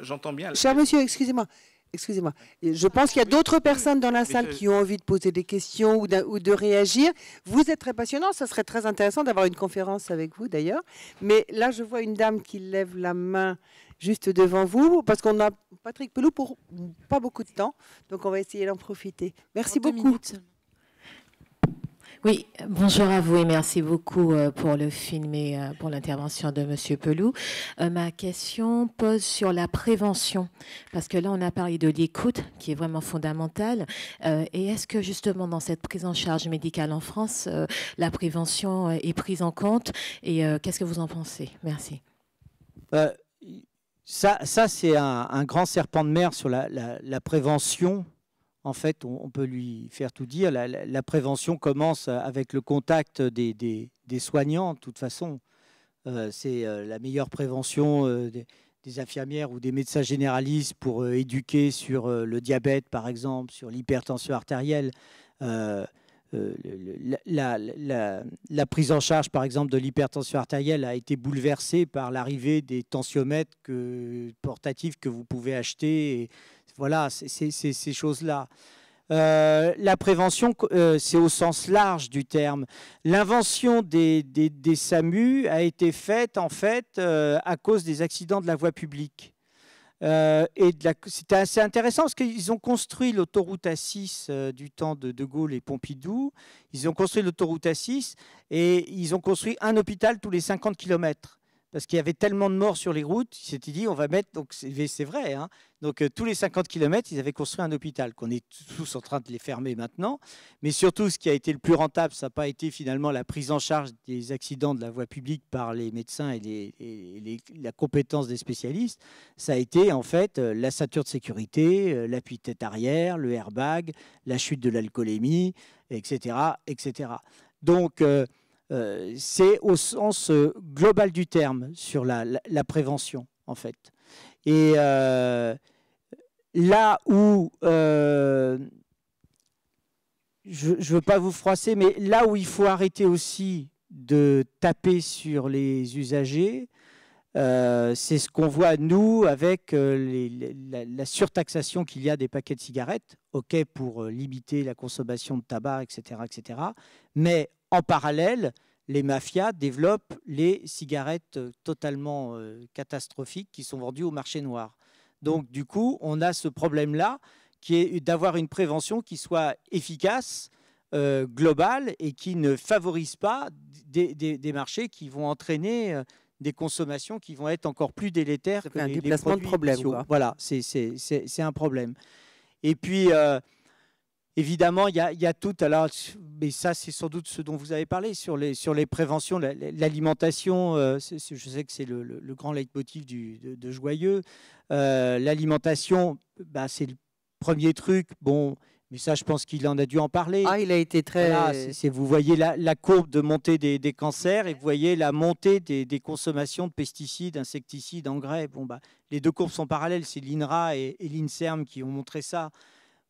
j'entends bien... Cher monsieur, excusez-moi. Excusez-moi. Je pense qu'il y a d'autres personnes dans la salle qui ont envie de poser des questions ou de réagir. Vous êtes très passionnant. Ça serait très intéressant d'avoir une conférence avec vous, d'ailleurs. Mais là, je vois une dame qui lève la main juste devant vous, parce qu'on a Patrick Pelloux pour pas beaucoup de temps. Donc, on va essayer d'en profiter. Merci beaucoup. Oui, bonjour à vous et merci beaucoup pour le film et pour l'intervention de Monsieur Pelloux. Ma question pose sur la prévention, parce que là, on a parlé de l'écoute, qui est vraiment fondamentale. Et est-ce que justement, dans cette prise en charge médicale en France, la prévention est prise en compte? Et qu'est-ce que vous en pensez? Merci. Ça c'est un grand serpent de mer sur la prévention. En fait, on peut lui faire tout dire. La prévention commence avec le contact des soignants. De toute façon, c'est la meilleure prévention des infirmières ou des médecins généralistes pour éduquer sur le diabète, par exemple, sur l'hypertension artérielle. La prise en charge, par exemple, de l'hypertension artérielle a été bouleversée par l'arrivée des tensiomètres portatifs que vous pouvez acheter. Et voilà, c'est ces choses-là. La prévention, c'est au sens large du terme. L'invention des SAMU a été faite, en fait, à cause des accidents de la voie publique. C'était assez intéressant parce qu'ils ont construit l'autoroute A6 du temps de De Gaulle et Pompidou. Ils ont construit l'autoroute A6 et ils ont construit un hôpital tous les 50 km. Parce qu'il y avait tellement de morts sur les routes, ils s'étaient dit on va mettre, donc c'est vrai, hein, donc tous les 50 km, ils avaient construit un hôpital, qu'on est tous en train de les fermer maintenant. Mais surtout, ce qui a été le plus rentable, ça n'a pas été finalement la prise en charge des accidents de la voie publique par les médecins et la compétence des spécialistes. Ça a été en fait la ceinture de sécurité, l'appui tête arrière, le airbag, la chute de l'alcoolémie, etc., etc. Donc, c'est au sens global du terme sur la prévention, en fait. Et là où, je ne veux pas vous froisser, mais là où il faut arrêter aussi de taper sur les usagers, c'est ce qu'on voit, nous, avec la surtaxation qu'il y a des paquets de cigarettes, OK, pour limiter la consommation de tabac, etc., etc. Mais en parallèle, les mafias développent les cigarettes totalement catastrophiques qui sont vendues au marché noir. Donc, du coup, on a ce problème-là qui est d'avoir une prévention qui soit efficace, globale et qui ne favorise pas des marchés qui vont entraîner des consommations qui vont être encore plus délétères que les déplacements de problème. Voilà, c'est un problème. Et puis, évidemment, il y a tout. Alors, mais ça, c'est sans doute ce dont vous avez parlé sur les préventions, l'alimentation. Je sais que c'est le grand leitmotiv de Joyeux. L'alimentation, c'est le premier truc. Bon, mais ça, je pense qu'il en a dû en parler. Ah, il a été très... Voilà, vous voyez la courbe de montée des cancers et vous voyez la montée des consommations de pesticides, insecticides, engrais. Bon, les deux courbes sont parallèles. C'est l'INRA et l'INSERM qui ont montré ça.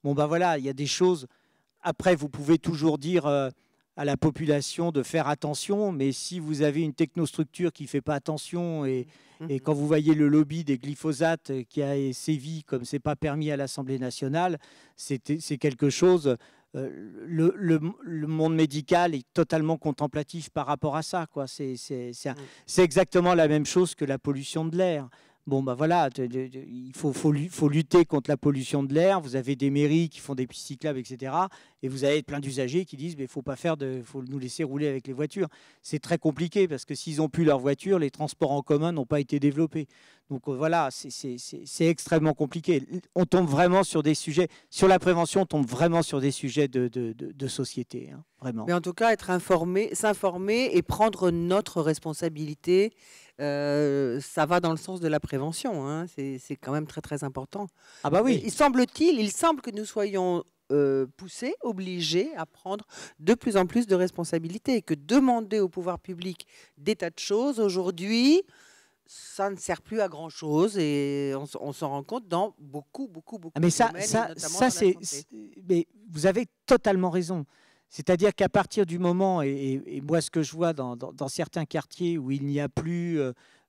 Bon, voilà, il y a des choses. Après, vous pouvez toujours dire à la population de faire attention, mais si vous avez une technostructure qui ne fait pas attention et quand vous voyez le lobby des glyphosates qui a sévi comme ce n'est pas permis à l'Assemblée nationale, c'est quelque chose. Le monde médical est totalement contemplatif par rapport à ça, quoi. C'est exactement la même chose que la pollution de l'air. Bon, voilà, il faut lutter contre la pollution de l'air. Vous avez des mairies qui font des pistes cyclables, etc. Et vous avez plein d'usagers qui disent il faut nous laisser rouler avec les voitures. C'est très compliqué parce que s'ils n'ont plus leur voiture, les transports en commun n'ont pas été développés. Donc voilà, c'est extrêmement compliqué. On tombe vraiment sur des sujets, sur la prévention, on tombe vraiment sur des sujets de société, hein, vraiment. Mais en tout cas, s'informer et prendre notre responsabilité, ça va dans le sens de la prévention, hein. C'est quand même très très important. Ah bah oui. Il semble que nous soyons poussés, obligés à prendre de plus en plus de responsabilités. Et que demander au pouvoir public des tas de choses, aujourd'hui, ça ne sert plus à grand-chose. Et on s'en rend compte dans beaucoup de domaines, notamment dans la santé. Mais vous avez totalement raison. C'est-à-dire qu'à partir du moment, et moi ce que je vois dans certains quartiers où il n'y a plus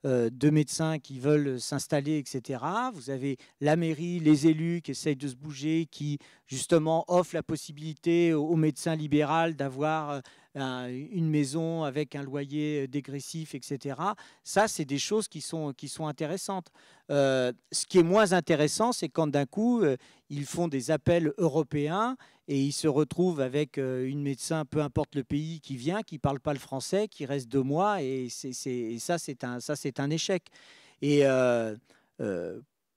de médecins qui veulent s'installer, etc., vous avez la mairie, les élus qui essayent de se bouger, qui justement offrent la possibilité aux médecins libéraux d'avoir une maison avec un loyer dégressif, etc. Ça, c'est des choses qui sont intéressantes. Ce qui est moins intéressant, c'est quand d'un coup, ils font des appels européens et ils se retrouvent avec une médecin, peu importe le pays, qui vient, qui ne parle pas le français, qui reste 2 mois, et ça, c'est un échec. Et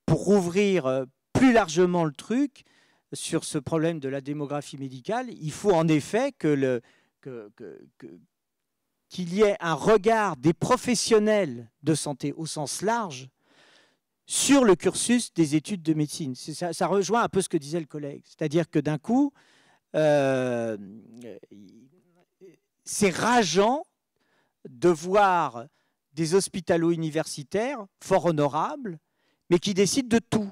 pour ouvrir plus largement le truc sur ce problème de la démographie médicale, il faut en effet qu'il y ait un regard des professionnels de santé au sens large sur le cursus des études de médecine. Ça rejoint un peu ce que disait le collègue. C'est-à-dire que d'un coup, c'est rageant de voir des hospitalo-universitaires fort honorables, mais qui décident de tout.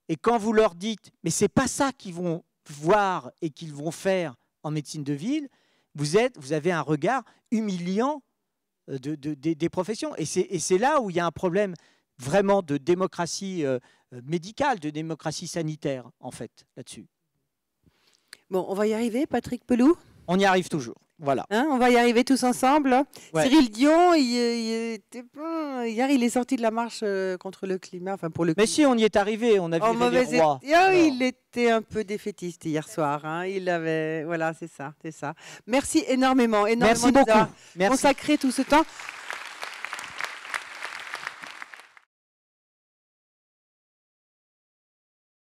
Et quand vous leur dites, mais ce n'est pas ça qu'ils vont voir et qu'ils vont faire en médecine de ville, vous avez un regard humiliant des professions. Et c'est là où il y a un problème vraiment de démocratie médicale, de démocratie sanitaire, en fait, là-dessus. Bon, on va y arriver, Patrick Pelloux? On y arrive toujours, voilà. Hein, on va y arriver tous ensemble. Ouais. Cyril Dion, hier, il est sorti de la marche contre le climat, enfin pour le climat. Mais si, on y est arrivé, on a vu les rois. Il était un peu défaitiste hier soir. Hein. Il avait, voilà, c'est ça. Merci énormément Merci beaucoup. Consacré tout ce temps.